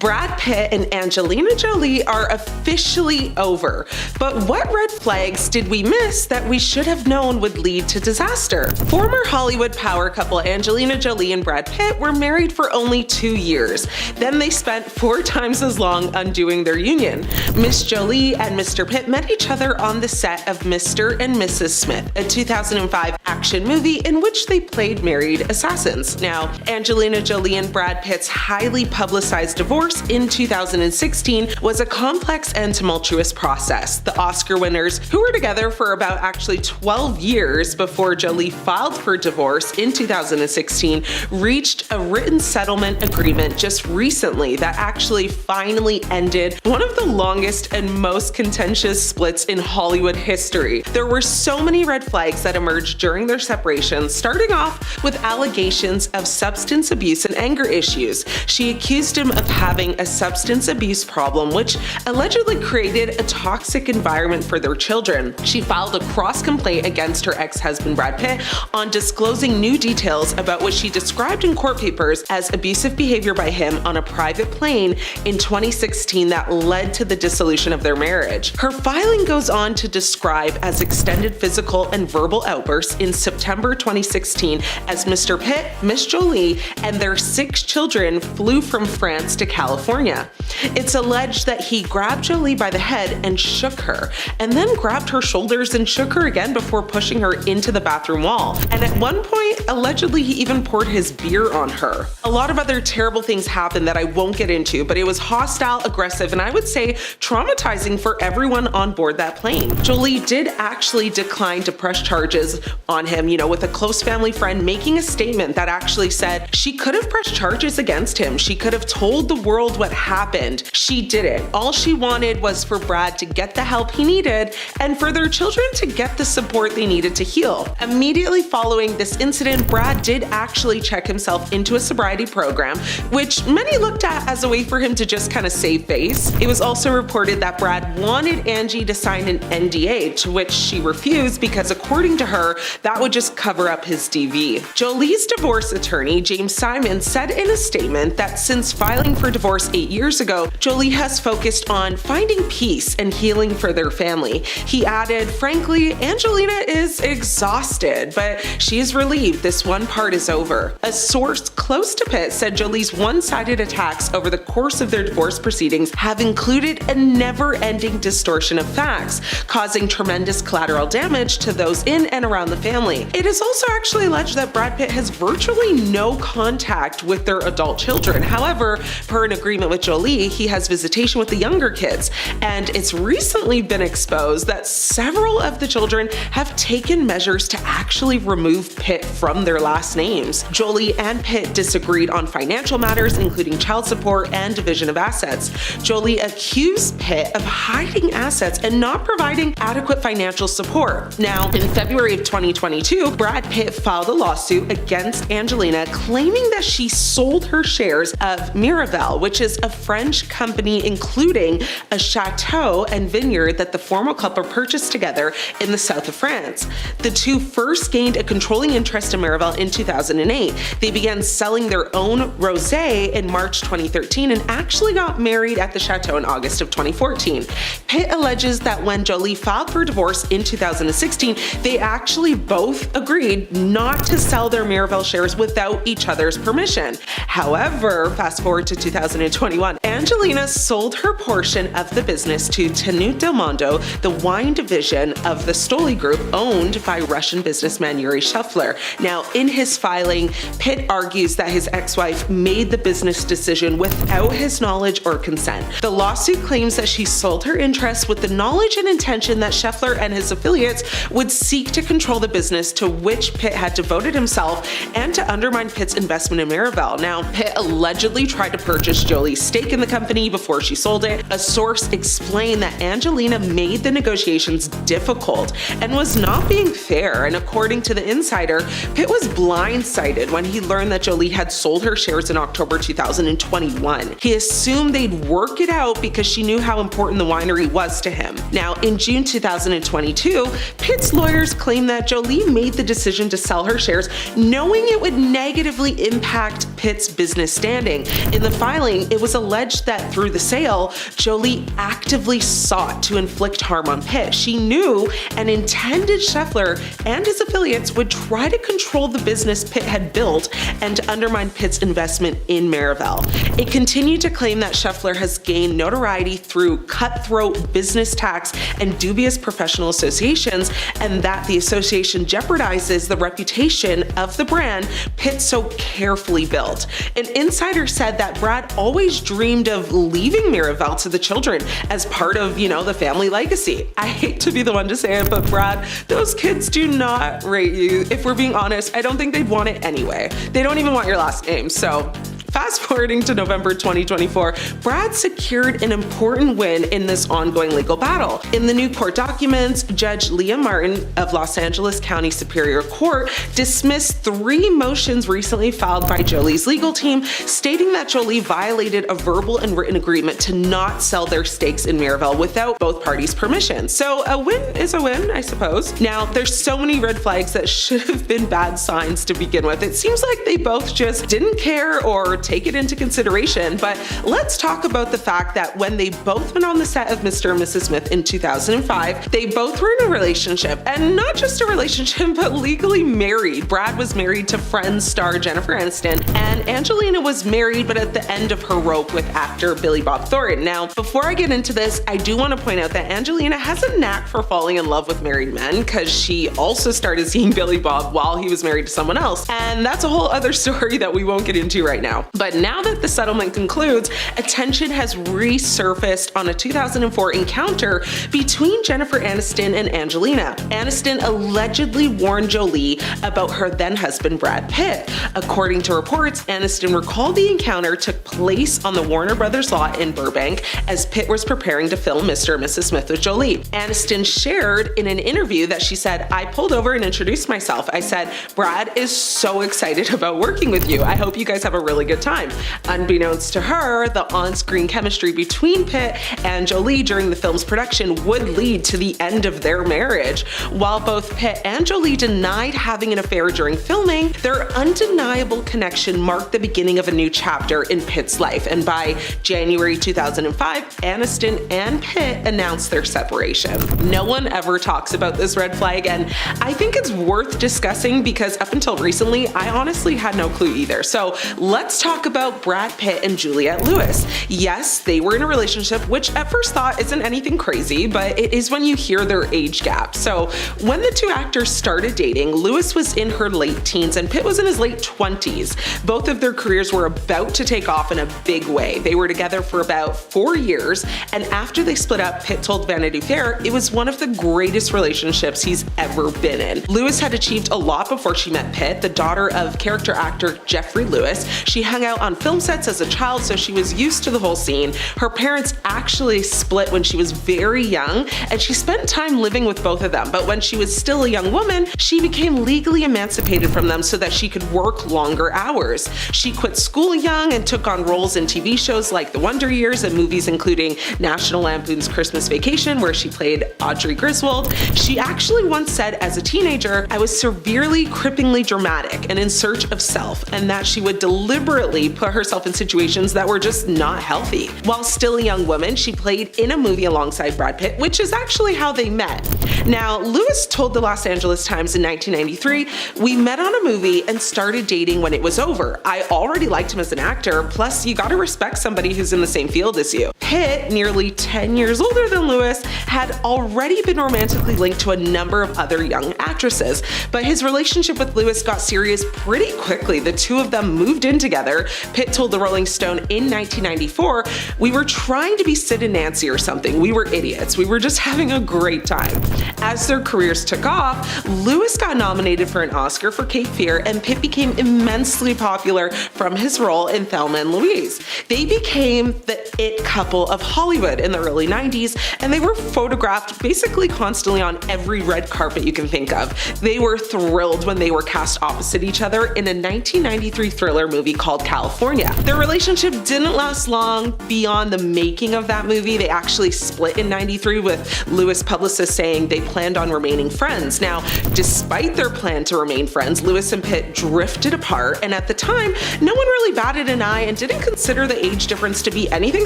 Brad Pitt and Angelina Jolie are officially over. But what red flags did we miss that we should have known would lead to disaster? Former Hollywood power couple Angelina Jolie and Brad Pitt were married for only 2 years. Then they spent 4 times as long undoing their union. Miss Jolie and Mr. Pitt met each other on the set of Mr. and Mrs. Smith, a 2005 action movie in which they played married assassins. Now, Angelina Jolie and Brad Pitt's highly publicized divorce in 2016 was a complex and tumultuous process. The Oscar winners, who were together for about 12 years before Jolie filed for divorce in 2016, reached a written settlement agreement just recently that actually finally ended one of the longest and most contentious splits in Hollywood history. There were so many red flags that emerged during their separation, starting off with allegations of substance abuse and anger issues. She accused him of having a substance abuse problem, which allegedly created a toxic environment for their children. She filed a cross-complaint against her ex-husband Brad Pitt on disclosing new details about what she described in court papers as abusive behavior by him on a private plane in 2016 that led to the dissolution of their marriage. Her filing goes on to describe as extended physical and verbal outbursts in September 2016 as Mr. Pitt, Miss Jolie, and their 6 children flew from France to California. It's alleged that he grabbed Jolie by the head and shook her, and then grabbed her shoulders and shook her again before pushing her into the bathroom wall. And at one point, allegedly, he even poured his beer on her. A lot of other terrible things happened that I won't get into, but it was hostile, aggressive, and I would say traumatizing for everyone on board that plane. Jolie did actually decline to press charges on him, with a close family friend making a statement that actually said she could have pressed charges against him. She could have told the world what happened. She didn't. All she wanted was for Brad to get the help he needed and for their children to get the support they needed to heal. Immediately following this incident, Brad did actually check himself into a sobriety program, which many looked at as a way for him to just kind of save face. It was also reported that Brad wanted Angie to sign an NDA, to which she refused because according to her, that would just cover up his DV. Jolie's divorce attorney, James Simon, said in a statement that since filing for divorce 8 years ago, Jolie has focused on finding peace and healing for their family. He added, frankly, Angelina is exhausted, but she is relieved this one part is over. A source close to Pitt said Jolie's one-sided attacks over the course of their divorce proceedings have included a never-ending distortion of facts, causing tremendous collateral damage to those in and around the family. It is also actually alleged that Brad Pitt has virtually no contact with their adult children. However, per an agreement with Jolie, he has visitation with the younger kids, and it's recently been exposed that several of the children have taken measures to actually remove Pitt from their last names. Jolie and Pitt disagreed on financial matters, including child support and division of assets. Jolie accused Pitt of hiding assets and not providing adequate financial support. Now, in February of 2022, Brad Pitt filed a lawsuit against Angelina claiming that she sold her shares of Miraval, which is a French company including a chateau and vineyard that the former couple purchased together in the south of France. The two first gained a controlling interest in Miraval in 2008. They began selling their own rosé in March 2013 and actually got married at the chateau in August of 2014. Pitt alleges that when Jolie filed for divorce in 2016, they actually both agreed not to sell their Miraval shares without each other's permission. However, fast forward to 2021, Angelina sold her portion of the business to Tenute Del Mondo, the wine division of the Stoli Group owned by Russian businessman Yuri Scheffler. Now, in his filing, Pitt argues that his ex-wife made the business decision without his knowledge or consent. The lawsuit claims that she sold her interests with the knowledge and intention that Scheffler and his affiliates would seek to control the business to which Pitt had devoted himself and to undermine Pitt's investment in Miraval. Now, Pitt allegedly tried to purchase Jolie's stake in the company before she sold it. A source explained that Angelina made the negotiations difficult and was not being fair, and according to the insider, Pitt was blindsided when he learned that Jolie had sold her shares in October 2021. He assumed they'd work it out because she knew how important the winery was to him. Now, in June 2022, Pitt's lawyers claimed that Jolie made the decision to sell her shares knowing it would negatively impact Pitt's business standing. In the filing, filing, it was alleged that through the sale, Jolie actively sought to inflict harm on Pitt. She knew and intended Scheffler and his affiliates would try to control the business Pitt had built and to undermine Pitt's investment in Marivel. It continued to claim that Scheffler has gained notoriety through cutthroat business tax and dubious professional associations, and that the association jeopardizes the reputation of the brand Pitt so carefully built. An insider said that Brad always dreamed of leaving Marivel to the children as part of, the family legacy. I hate to be the one to say it, but Brad, those kids do not rate you. If we're being honest, I don't think they'd want it anyway. They don't even want your last name, so fast forwarding to November 2024, Brad secured an important win in this ongoing legal battle. In the new court documents, Judge Leah Martin of Los Angeles County Superior Court dismissed 3 motions recently filed by Jolie's legal team, stating that Jolie violated a verbal and written agreement to not sell their stakes in Marivel without both parties' permission. So a win is a win, I suppose. Now, there's so many red flags that should have been bad signs to begin with. It seems like they both just didn't care or take it into consideration, but let's talk about the fact that when they both went on the set of Mr. and Mrs. Smith in 2005, they both were in a relationship, and not just a relationship, but legally married. Brad was married to Friends star Jennifer Aniston, and Angelina was married, but at the end of her rope with actor Billy Bob Thornton. Now, before I get into this, I do want to point out that Angelina has a knack for falling in love with married men, because she also started seeing Billy Bob while he was married to someone else, and that's a whole other story that we won't get into right now. But now that the settlement concludes, attention has resurfaced on a 2004 encounter between Jennifer Aniston and Angelina. Aniston allegedly warned Jolie about her then-husband Brad Pitt. According to reports, Aniston recalled the encounter took place on the Warner Brothers lot in Burbank as Pitt was preparing to film Mr. and Mrs. Smith with Jolie. Aniston shared in an interview that she said, "I pulled over and introduced myself. I said, Brad is so excited about working with you. I hope you guys have a really good time." Unbeknownst to her, the on-screen chemistry between Pitt and Jolie during the film's production would lead to the end of their marriage. While both Pitt and Jolie denied having an affair during filming, their undeniable connection marked the beginning of a new chapter in Pitt's life, and by January 2005, Aniston and Pitt announced their separation. No one ever talks about this red flag, and I think it's worth discussing because up until recently, I honestly had no clue either. So let's talk about Brad Pitt and Juliette Lewis. Yes, they were in a relationship, which at first thought isn't anything crazy, but it is when you hear their age gap. So when the two actors started dating, Lewis was in her late teens and Pitt was in his late 20s. Both of their careers were about to take off in a big way. They were together for about 4 years, and after they split up, Pitt told Vanity Fair it was one of the greatest relationships he's ever been in. Lewis had achieved a lot before she met Pitt. The daughter of character actor Jeffrey Lewis, she hung out on film sets as a child, so she was used to the whole scene. Her parents actually split when she was very young, and she spent time living with both of them. But when she was still a young woman, she became legally emancipated from them so that she could work longer hours. She quit school young and took on roles in TV shows like The Wonder Years and movies including National Lampoon's Christmas Vacation, where she played Audrey Griswold. She actually once said as a teenager, "I was severely, cripplingly dramatic and in search of self," and that she would deliberately put herself in situations that were just not healthy. While still a young woman, she played in a movie alongside Brad Pitt, which is actually how they met. Now, Lewis told the Los Angeles Times in 1993, "We met on a movie and started dating when it was over. I already liked him as an actor, plus you gotta respect somebody who's in the same field as you." Pitt, nearly 10 years older than Lewis, had already been romantically linked to a number of other young actresses, but his relationship with Lewis got serious pretty quickly. The two of them moved in together. Pitt told the Rolling Stone in 1994, "We were trying to be Sid and Nancy or something. We were idiots. We were just having a great time." As their careers took off, Lewis got nominated for an Oscar for Cape Fear, and Pitt became immensely popular from his role in Thelma and Louise. They became the it couple of Hollywood in the early 90s, and they were photographed basically constantly on every red carpet you can think of. They were thrilled when they were cast opposite each other in a 1993 thriller movie called California. Their relationship didn't last long beyond the making of that movie. They actually split in 93, with Lewis' publicist saying they planned on remaining friends. Now, despite their plan to remain friends, Lewis and Pitt drifted apart, and at the time, no one really batted an eye and didn't consider the age difference to be anything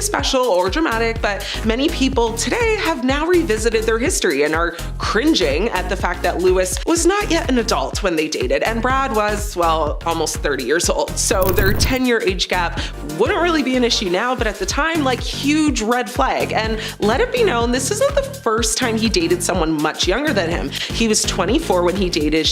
special or dramatic, but many people today have now revisited their history and are cringing at the fact that Lewis was not yet an adult when they dated, and Brad was, well, almost 30 years old. So their 10-year age gap wouldn't really be an issue now, but at the time, like, huge red flag. And let it be known, this isn't the first time he dated someone much younger than him. He was 24 when he dated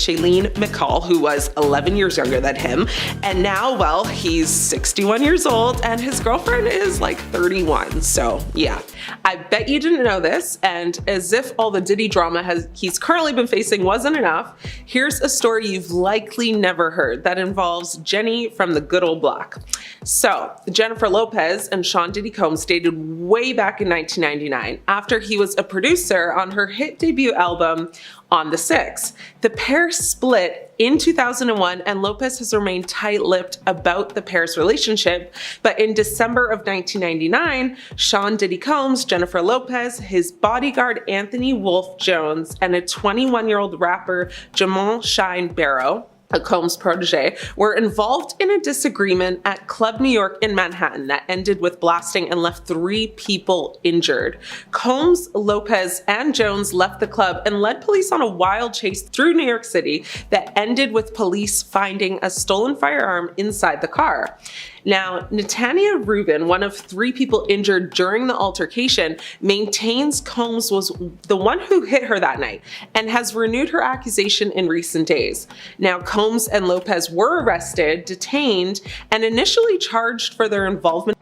Nicole, who was 11 years younger than him, and now, well, he's 61 years old and his girlfriend is like 31. So yeah, I bet you didn't know this, and as if all the Diddy drama he's currently been facing wasn't enough, here's a story you've likely never heard that involves Jenny from the good old block. So Jennifer Lopez and Sean Diddy Combs dated way back in 1999 after he was a producer on her hit debut album On the Six. The pair split in 2001, and Lopez has remained tight-lipped about the pair's relationship, but in December of 1999, Sean Diddy Combs, Jennifer Lopez, his bodyguard Anthony Wolf Jones, and a 21-year-old rapper Jamal Shine Barrow, a Combs protege, were involved in a disagreement at Club New York in Manhattan that ended with blasting and left 3 people injured. Combs, Lopez, and Jones left the club and led police on a wild chase through New York City that ended with police finding a stolen firearm inside the car. Now, Netania Rubin, one of 3 people injured during the altercation, maintains Combs was the one who hit her that night and has renewed her accusation in recent days. Now, Combs and Lopez were arrested, detained, and initially charged for their involvement,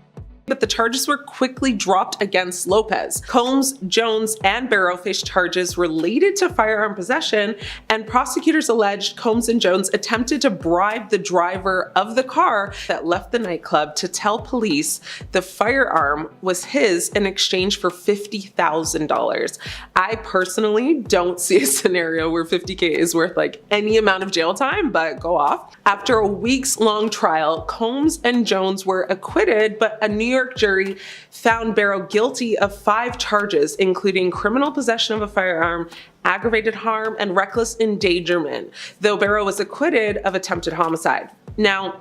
but the charges were quickly dropped against Lopez. Combs, Jones, and Barrow faced charges related to firearm possession, and prosecutors alleged Combs and Jones attempted to bribe the driver of the car that left the nightclub to tell police the firearm was his in exchange for $50,000. I personally don't see a scenario where $50K is worth like any amount of jail time, but go off. After a weeks-long trial, Combs and Jones were acquitted, but a New York jury found Barrow guilty of 5 charges, including criminal possession of a firearm, aggravated harm, and reckless endangerment, though Barrow was acquitted of attempted homicide. Now,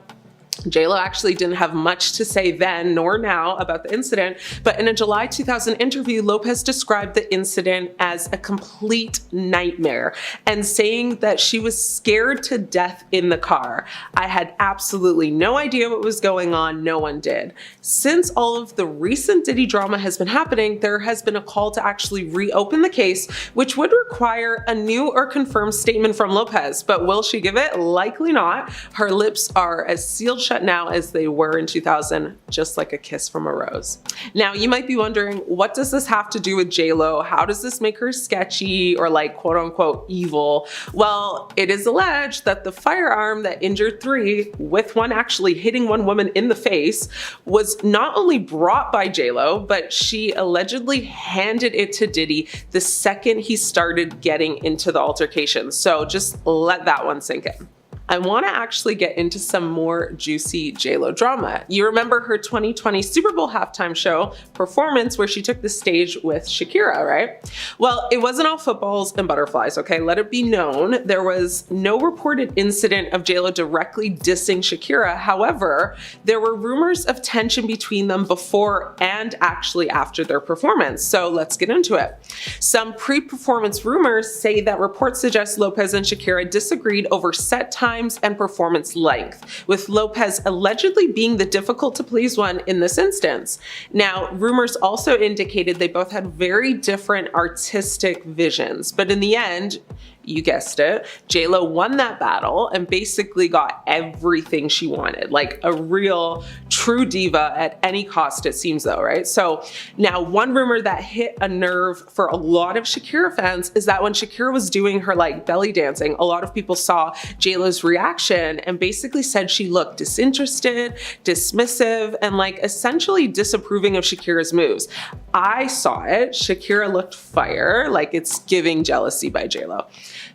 J-Lo actually didn't have much to say then nor now about the incident, but in a July 2000 interview, Lopez described the incident as a complete nightmare and saying that she was scared to death in the car. I had absolutely no idea what was going on, no one did. Since all of the recent Diddy drama has been happening, there has been a call to actually reopen the case, which would require a new or confirmed statement from Lopez, but will she give it? Likely not. Her lips are as sealed shut now as they were in 2000, just like a kiss from a rose. Now, you might be wondering, what does this have to do with J-Lo? How does this make her sketchy or like quote unquote evil? Well, it is alleged that the firearm that injured 3, with one actually hitting one woman in the face, was not only brought by J-Lo, but she allegedly handed it to Diddy the second he started getting into the altercation. So just let that one sink in. I want to actually get into some more juicy J-Lo drama. You remember her 2020 Super Bowl halftime show performance where she took the stage with Shakira, right? Well, it wasn't all footballs and butterflies, okay? Let it be known, there was no reported incident of J-Lo directly dissing Shakira. However, there were rumors of tension between them before and actually after their performance. So let's get into it. Some pre-performance rumors say that reports suggest Lopez and Shakira disagreed over set times and performance length, with Lopez allegedly being the difficult to please one in this instance. Now, rumors also indicated they both had very different artistic visions, but in the end, You guessed it. J-Lo won that battle and basically got everything she wanted, like a real true diva at any cost, it seems though, right? So now one rumor that hit a nerve for a lot of Shakira fans is that when Shakira was doing her like belly dancing, a lot of people saw J-Lo's reaction and basically said she looked disinterested, dismissive, and like essentially disapproving of Shakira's moves. I saw it. Shakira looked fire, like it's giving jealousy by J-Lo.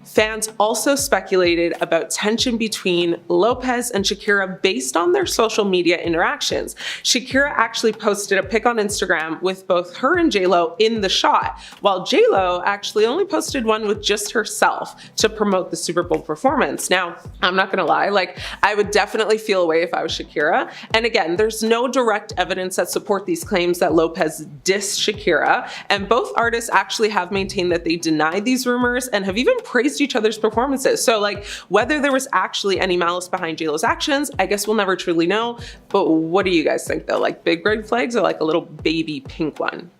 Fans also speculated about tension between Lopez and Shakira based on their social media interactions. Shakira actually posted a pic on Instagram with both her and J-Lo in the shot, while J-Lo actually only posted one with just herself to promote the Super Bowl performance. Now, I'm not gonna lie, like I would definitely feel away if I was Shakira. And again, there's no direct evidence that support these claims that Lopez dissed Shakira, and both artists actually have maintained that they denied these rumors and have even praised each other's performances. So like whether there was actually any malice behind J-Lo's actions, I guess we'll never truly know. But what do you guys think though? Like big red flags or like a little baby pink one?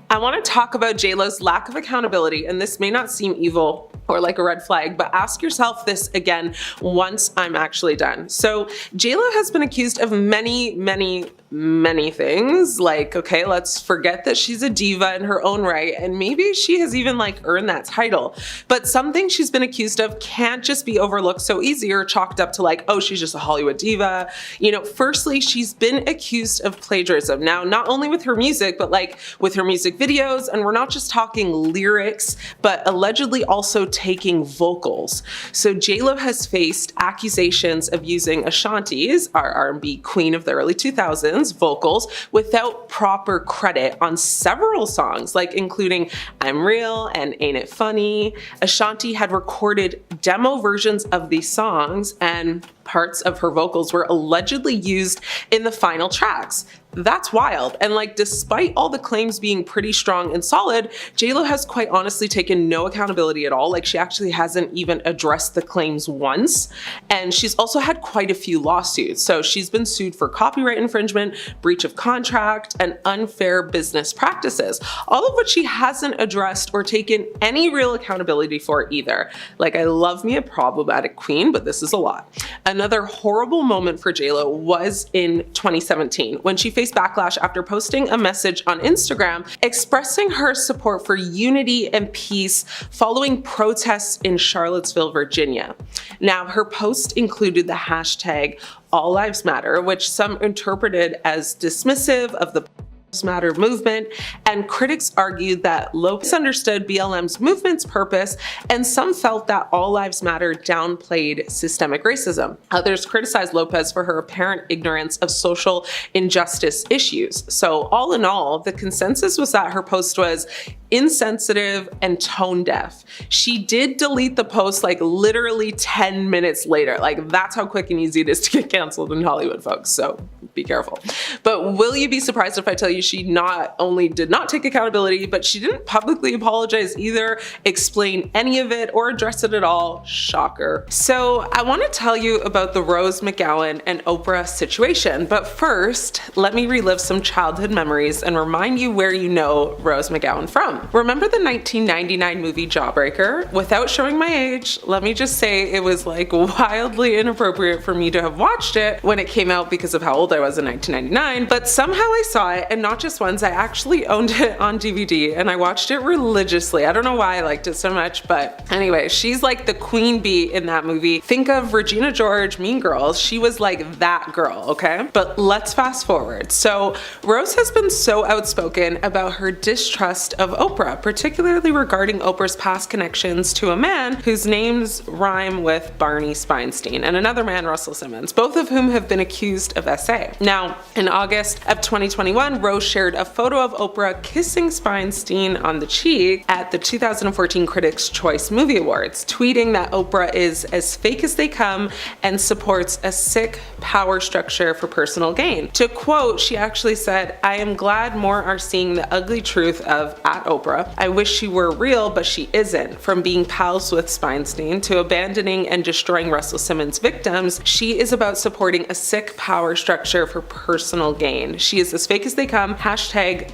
I want to talk about J-Lo's lack of accountability, and this may not seem evil or like a red flag, but ask yourself this again once I'm actually done. So J-Lo has been accused of many things. Like, okay, let's forget that she's a diva in her own right, and maybe she has even like earned that title. But some things she's been accused of can't just be overlooked so easy or chalked up to like, oh, she's just a Hollywood diva. You know, firstly, she's been accused of plagiarism. Now, not only with her music, but like with her music videos, and we're not just talking lyrics, but allegedly also taking vocals. So J-Lo has faced accusations of using Ashanti's, our R&B queen of the early 2000s, vocals without proper credit on several songs, like including I'm Real and Ain't It Funny. Ashanti had recorded demo versions of these songs, and parts of her vocals were allegedly used in the final tracks. That's wild. And like, despite all the claims being pretty strong and solid, J-Lo has quite honestly taken no accountability at all. Like, she actually hasn't even addressed the claims once. And she's also had quite a few lawsuits. So she's been sued for copyright infringement, breach of contract, and unfair business practices, all of which she hasn't addressed or taken any real accountability for either. Like, I love me a problematic queen, but this is a lot. Another horrible moment for J-Lo was in 2017 when she faced backlash after posting a message on Instagram expressing her support for unity and peace following protests in Charlottesville, Virginia. Now, her post included the hashtag All Lives Matter, which some interpreted as dismissive of the Matter movement, and critics argued that Lopez understood BLM's movement's purpose, and some felt that All Lives Matter downplayed systemic racism. Others criticized Lopez for her apparent ignorance of social injustice issues. So all in all, the consensus was that her post was insensitive and tone deaf. She did delete the post like literally 10 minutes later. Like, that's how quick and easy it is to get canceled in Hollywood, folks, so be careful. But will you be surprised if I tell you she not only did not take accountability, but she didn't publicly apologize either, explain any of it, or address it at all? Shocker. So I want to tell you about the Rose McGowan and Oprah situation, but first, let me relive some childhood memories and remind you where you know Rose McGowan from. Remember the 1999 movie Jawbreaker? Without showing my age, let me just say it was like wildly inappropriate for me to have watched it when it came out because of how old I was in 1999, but somehow I saw it, and not just once, I actually owned it on DVD and I watched it religiously. I don't know why I liked it so much, but anyway, she's like the queen bee in that movie. Think of Regina George, Mean Girls. She was like that girl, okay? But let's fast forward. So Rose has been so outspoken about her distrust of Oprah, particularly regarding Oprah's past connections to a man whose names rhyme with Barney Springsteen and another man, Russell Simmons, both of whom have been accused of SA. Now, in August of 2021, Rose shared a photo of Oprah kissing Springsteen on the cheek at the 2014 Critics' Choice Movie Awards, tweeting that Oprah is as fake as they come and supports a sick power structure for personal gain. To quote, she actually said, "I am glad more are seeing the ugly truth of at Oprah Oprah. I wish she were real, but she isn't. From being pals with Feinstein to abandoning and destroying Russell Simmons' victims, she is about supporting a sick power structure for personal gain. She is as fake as they come,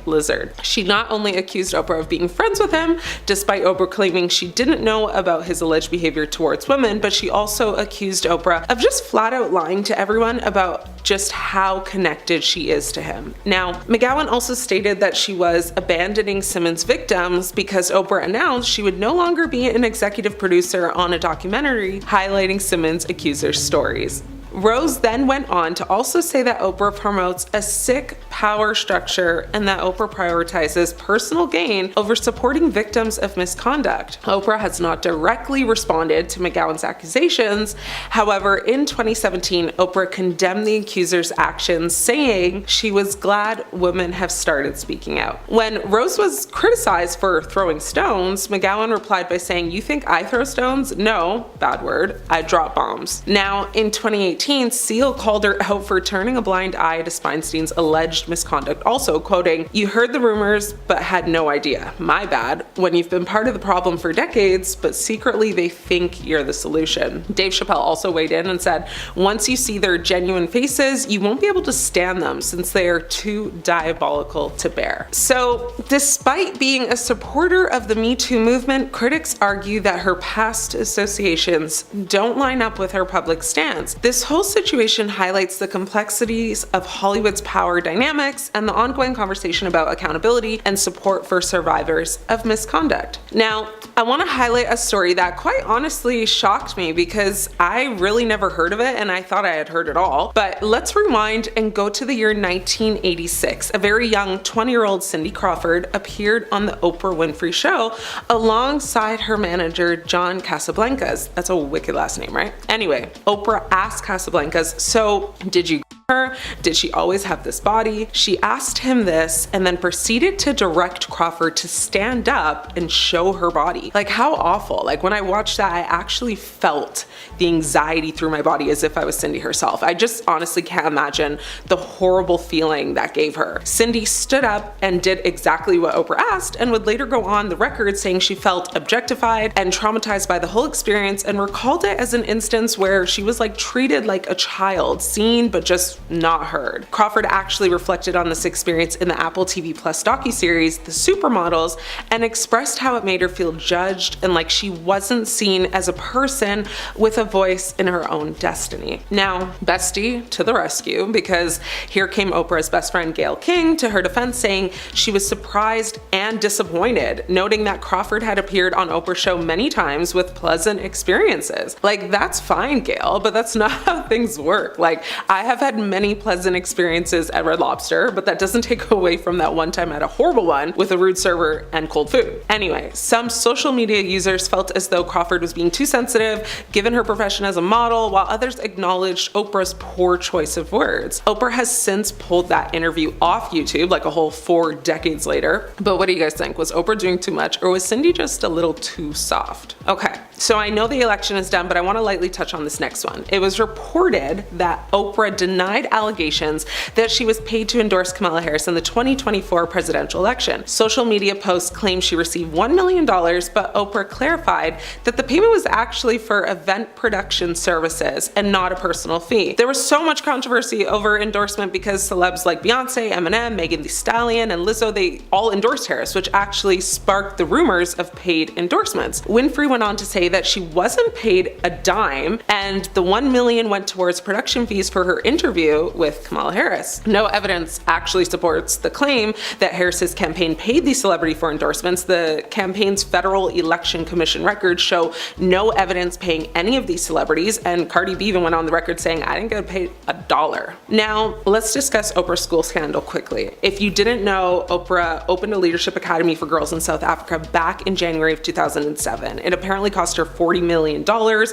#lizard. She not only accused Oprah of being friends with him, despite Oprah claiming she didn't know about his alleged behavior towards women, but she also accused Oprah of just flat out lying to everyone about just how connected she is to him. Now, McGowan also stated that she was abandoning Simmons' victims because Oprah announced she would no longer be an executive producer on a documentary highlighting Simmons' accusers' stories. Rose then went on to also say that Oprah promotes a sick power structure and that Oprah prioritizes personal gain over supporting victims of misconduct. Oprah has not directly responded to McGowan's accusations. However, in 2017, Oprah condemned the accusers' actions, saying she was glad women have started speaking out. When Rose was criticized for throwing stones, McGowan replied by saying, "You think I throw stones? No, bad word, I drop bombs." Now, in 2018, Seal called her out for turning a blind eye to Feinstein's alleged misconduct, also quoting, "You heard the rumors but had no idea. My bad. When you've been part of the problem for decades, but secretly they think you're the solution." Dave Chappelle also weighed in and said, "Once you see their genuine faces, you won't be able to stand them since they are too diabolical to bear." So, despite being a supporter of the Me Too movement, critics argue that her past associations don't line up with her public stance. This whole situation highlights the complexities of Hollywood's power dynamics and the ongoing conversation about accountability and support for survivors of misconduct. Now, I want to highlight a story that quite honestly shocked me because I really never heard of it and I thought I had heard it all. But let's rewind and go to the year 1986. A very young 20-year-old Cindy Crawford appeared on the Oprah Winfrey Show alongside her manager, John Casablancas. That's a wicked last name, right? Anyway, Oprah asked Casablancas, "So, did you her? Did she always have this body?" She asked him this and then proceeded to direct Crawford to stand up and show her body. Like, how awful. Like, when I watched that, I actually felt the anxiety through my body as if I was Cindy herself. I just honestly can't imagine the horrible feeling that gave her. Cindy stood up and did exactly what Oprah asked and would later go on the record saying she felt objectified and traumatized by the whole experience and recalled it as an instance where she was like treated like a child, seen but just not heard. Crawford actually reflected on this experience in the Apple TV Plus docuseries, The Supermodels, and expressed how it made her feel judged and like she wasn't seen as a person with a voice in her own destiny. Now, bestie to the rescue, because here came Oprah's best friend Gayle King to her defense, saying she was surprised and disappointed, noting that Crawford had appeared on Oprah's show many times with pleasant experiences. Like, that's fine, Gayle, but that's not how things work. Like, I have had many pleasant experiences at Red Lobster, but that doesn't take away from that one time I had a horrible one with a rude server and cold food. Anyway, some social media users felt as though Crawford was being too sensitive given her profession as a model, while others acknowledged Oprah's poor choice of words. Oprah has since pulled that interview off YouTube, like a whole 4 decades later. But what do you guys think? Was Oprah doing too much, or was Cindy just a little too soft? Okay, so I know the election is done, but I want to lightly touch on this next one. It was reported that Oprah denied allegations that she was paid to endorse Kamala Harris in the 2024 presidential election. Social media posts claim she received $1 million, but Oprah clarified that the payment was actually for event production services and not a personal fee. There was so much controversy over endorsement because celebs like Beyonce, Eminem, Megan Thee Stallion, and Lizzo, they all endorsed Harris, which actually sparked the rumors of paid endorsements. Winfrey went on to say that she wasn't paid a dime, and the $1 million went towards production fees for her interview with Kamala Harris. No evidence actually supports the claim that Harris's campaign paid the celebrity for endorsements. The campaign's Federal Election Commission records show no evidence paying any of these celebrities, and Cardi B even went on the record saying, "I didn't get paid $1." Now, let's discuss Oprah's school scandal quickly. If you didn't know, Oprah opened a leadership academy for girls in South Africa back in January of 2007. It apparently cost her $40 million,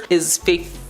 is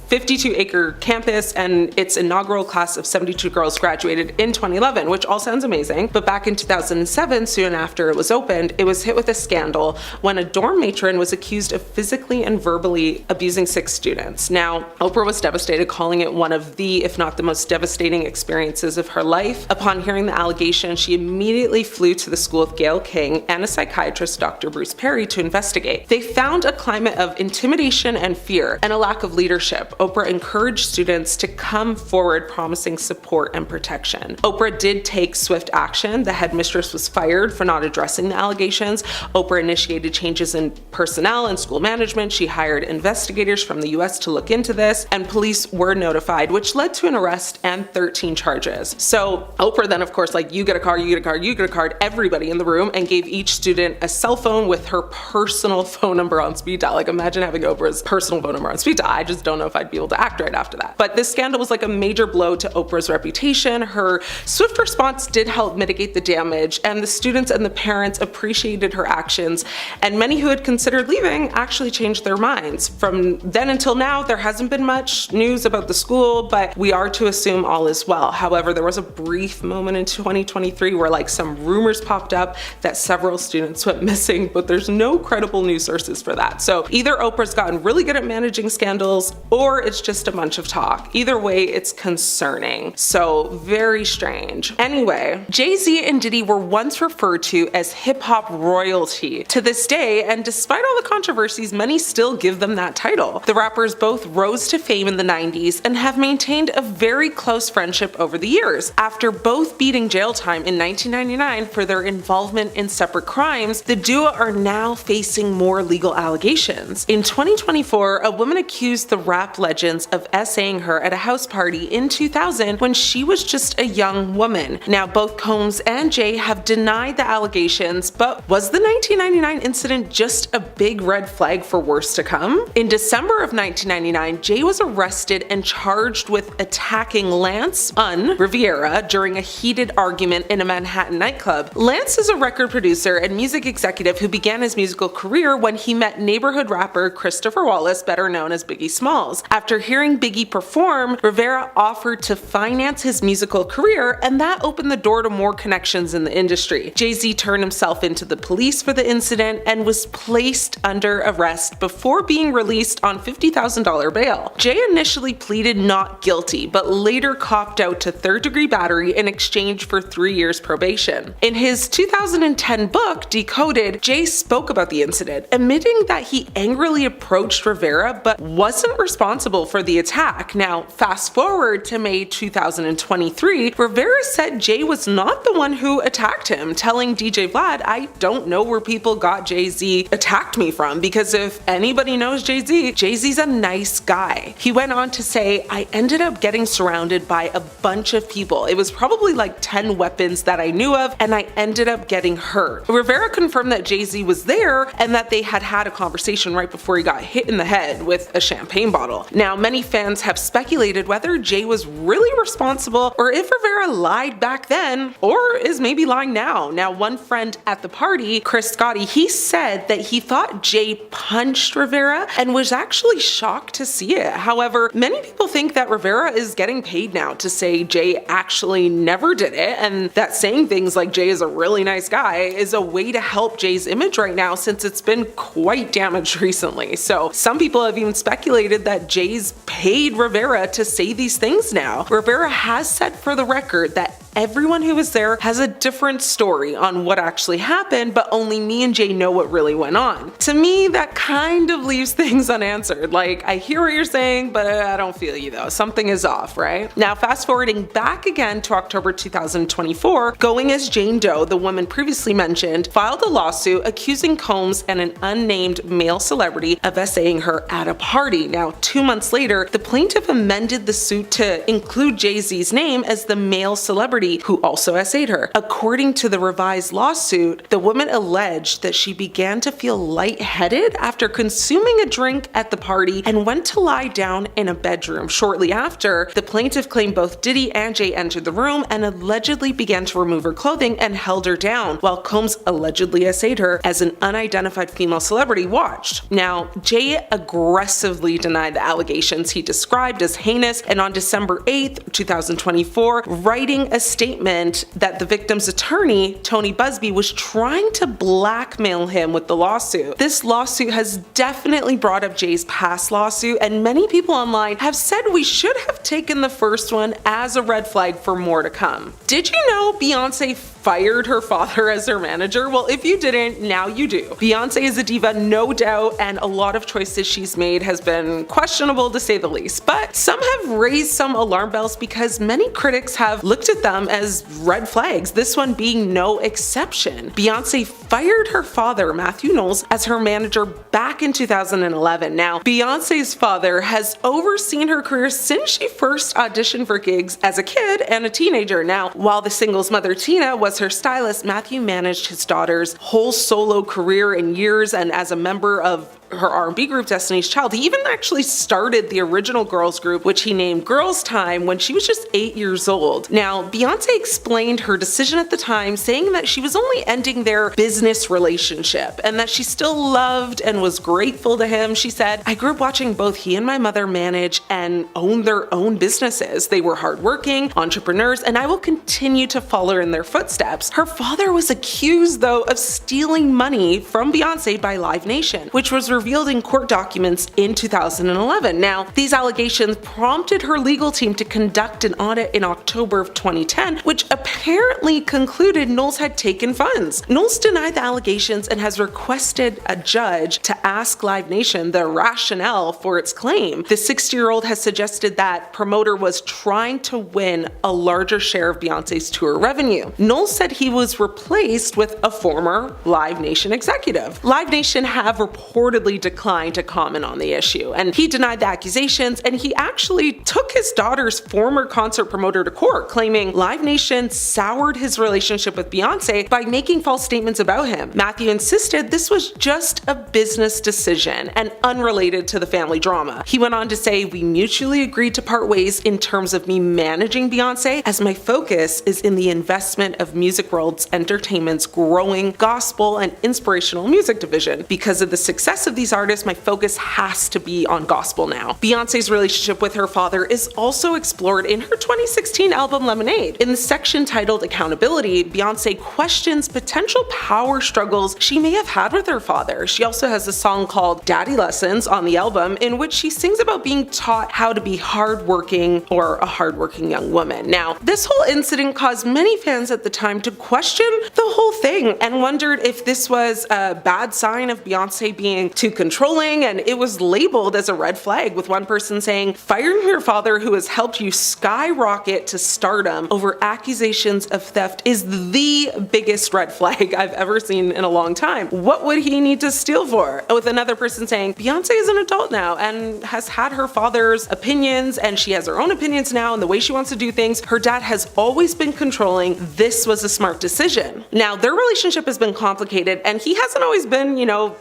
52-acre campus, and its inaugural class of 72 girls graduated in 2011, which all sounds amazing. But back in 2007, soon after it was opened, it was hit with a scandal when a dorm matron was accused of physically and verbally abusing 6 students. Now, Oprah was devastated, calling it one of the, if not the most devastating experiences of her life. Upon hearing the allegation, she immediately flew to the school with Gayle King and a psychiatrist, Dr. Bruce Perry, to investigate. They found a climate of intimidation and fear and a lack of leadership. Oprah encouraged students to come forward promising support and protection. Oprah did take swift action. The headmistress was fired for not addressing the allegations. Oprah initiated changes in personnel and school management. She hired investigators from the US to look into this, and police were notified, which led to an arrest and 13 charges. So Oprah then, of course, like, you get a card, you get a card, you get a card, everybody in the room, and gave each student a cell phone with her personal phone number on speed dial. Like, imagine having Oprah's personal phone number on speed dial. I just don't know if I'd be able to act right after that. But this scandal was like a major blow to Oprah's reputation. Her swift response did help mitigate the damage, and the students and the parents appreciated her actions, and many who had considered leaving actually changed their minds. From then until now, there hasn't been much news about the school, but we are to assume all is well. However, there was a brief moment in 2023 where like some rumors popped up that several students went missing, but there's no credible news sources for that. So either Oprah's gotten really good at managing scandals, or it's just a bunch of talk. Either way, it's concerning. So very strange. Anyway, Jay-Z and Diddy were once referred to as hip-hop royalty to this day, and despite all the controversies, many still give them that title. The rappers both rose to fame in the 90s and have maintained a very close friendship over the years. After both beating jail time in 1999 for their involvement in separate crimes, the duo are now facing more legal allegations. In 2024, a woman accused the rap legends of essaying her at a house party in 2000 when she was just a young woman. Now, both Combs and Jay have denied the allegations, but was the 1999 incident just a big red flag for worse to come? In December of 1999, Jay was arrested and charged with attacking Lance Riviera during a heated argument in a Manhattan nightclub. Lance is a record producer and music executive who began his musical career when he met neighborhood rapper Christopher Wallace, better known as Biggie Smalls. After hearing Biggie perform, Rivera offered to finance his musical career, and that opened the door to more connections in the industry. Jay-Z turned himself into the police for the incident and was placed under arrest before being released on $50,000 bail. Jay initially pleaded not guilty, but later copped out to third-degree battery in exchange for 3 years probation. In his 2010 book, Decoded, Jay spoke about the incident, admitting that he angrily approached Rivera but wasn't responsible for the attack. Now, fast forward to May 2023, Rivera said Jay was not the one who attacked him, telling DJ Vlad, "I don't know where people got Jay-Z attacked me from, because if anybody knows Jay-Z, Jay-Z's a nice guy." He went on to say, "I ended up getting surrounded by a bunch of people. It was probably like 10 weapons that I knew of, and I ended up getting hurt." Rivera confirmed that Jay-Z was there and that they had had a conversation right before he got hit in the head with a champagne bottle. Now, many fans have speculated whether Jay was really responsible or if Rivera lied back then or is maybe lying now. Now, one friend at the party, Chris Scotti, he said that he thought Jay punched Rivera and was actually shocked to see it. However, many people think that Rivera is getting paid now to say Jay actually never did it, and that saying things like Jay is a really nice guy is a way to help Jay's image right now, since it's been quite damaged recently. So some people have even speculated that Jay's paid Rivera to say these things now. Rivera has said for the record that everyone who was there has a different story on what actually happened, but only me and Jay know what really went on. To me, that kind of leaves things unanswered. Like, I hear what you're saying, but I don't feel you though. Something is off, right? Now, fast forwarding back again to October 2024, going as Jane Doe, the woman previously mentioned, filed a lawsuit accusing Combs and an unnamed male celebrity of essaying her at a party. Now, 2 months later, the plaintiff amended the suit to include Jay-Z's name as the male celebrity celebrity who also essayed her. According to the revised lawsuit, the woman alleged that she began to feel lightheaded after consuming a drink at the party and went to lie down in a bedroom. Shortly after, the plaintiff claimed both Diddy and Jay entered the room and allegedly began to remove her clothing and held her down, while Combs allegedly essayed her as an unidentified female celebrity watched. Now, Jay aggressively denied the allegations he described as heinous, and on December 8th, 2024, writing a statement that the victim's attorney, Tony Busby, was trying to blackmail him with the lawsuit. This lawsuit has definitely brought up Jay's past lawsuit, and many people online have said we should have taken the first one as a red flag for more to come. Did you know Beyonce fired her father as her manager? Well, if you didn't, now you do. Beyonce is a diva, no doubt, and a lot of choices she's made has been questionable to say the least, but some have raised some alarm bells because many critics have looked at them as red flags, this one being no exception. Beyonce fired her father, Matthew Knowles, as her manager back in 2011. Now, Beyonce's father has overseen her career since she first auditioned for gigs as a kid and a teenager. Now, while the singles mother Tina was her stylist, Matthew managed his daughter's whole solo career in years, and as a member of her R&B group Destiny's Child, he even actually started the original girls group, which he named Girls Time, when she was just 8 years old. Now, Beyonce explained her decision at the time, saying that she was only ending their business relationship and that she still loved and was grateful to him. She said, "I grew up watching both he and my mother manage and own their own businesses. They were hardworking entrepreneurs, and I will continue to follow in their footsteps." Her father was accused, though, of stealing money from Beyonce by Live Nation, which was revealed in court documents in 2011. Now, these allegations prompted her legal team to conduct an audit in October of 2010, which apparently concluded Knowles had taken funds. Knowles denied the allegations and has requested a judge to ask Live Nation the rationale for its claim. The 60-year-old has suggested that promoter was trying to win a larger share of Beyonce's tour revenue. Knowles said he was replaced with a former Live Nation executive. Live Nation have reportedly declined to comment on the issue, and he denied the accusations, and he actually took his daughter's former concert promoter to court, claiming Live Nation soured his relationship with Beyonce by making false statements about him. Matthew insisted this was just a business decision and unrelated to the family drama. He went on to say, "We mutually agreed to part ways in terms of me managing Beyonce, as my focus is in the investment of Music World's Entertainment's growing gospel and inspirational music division. Because of the success of these artists, my focus has to be on gospel now." Beyonce's relationship with her father is also explored in her 2016 album Lemonade. In the section titled Accountability, Beyonce questions potential power struggles she may have had with her father. She also has a song called Daddy Lessons on the album, in which she sings about being taught how to be hardworking, or a hardworking young woman. Now, this whole incident caused many fans at the time to question the whole thing and wondered if this was a bad sign of Beyonce being too controlling, and it was labeled as a red flag, with one person saying, "Firing your father, who has helped you skyrocket to stardom, over accusations of theft is the biggest red flag I've ever seen in a long time. What would he need to steal for?" With another person saying, "Beyonce is an adult now and has had her father's opinions, and she has her own opinions now and the way she wants to do things. Her dad has always been controlling. This was a smart decision." Now, their relationship has been complicated, and he hasn't always been,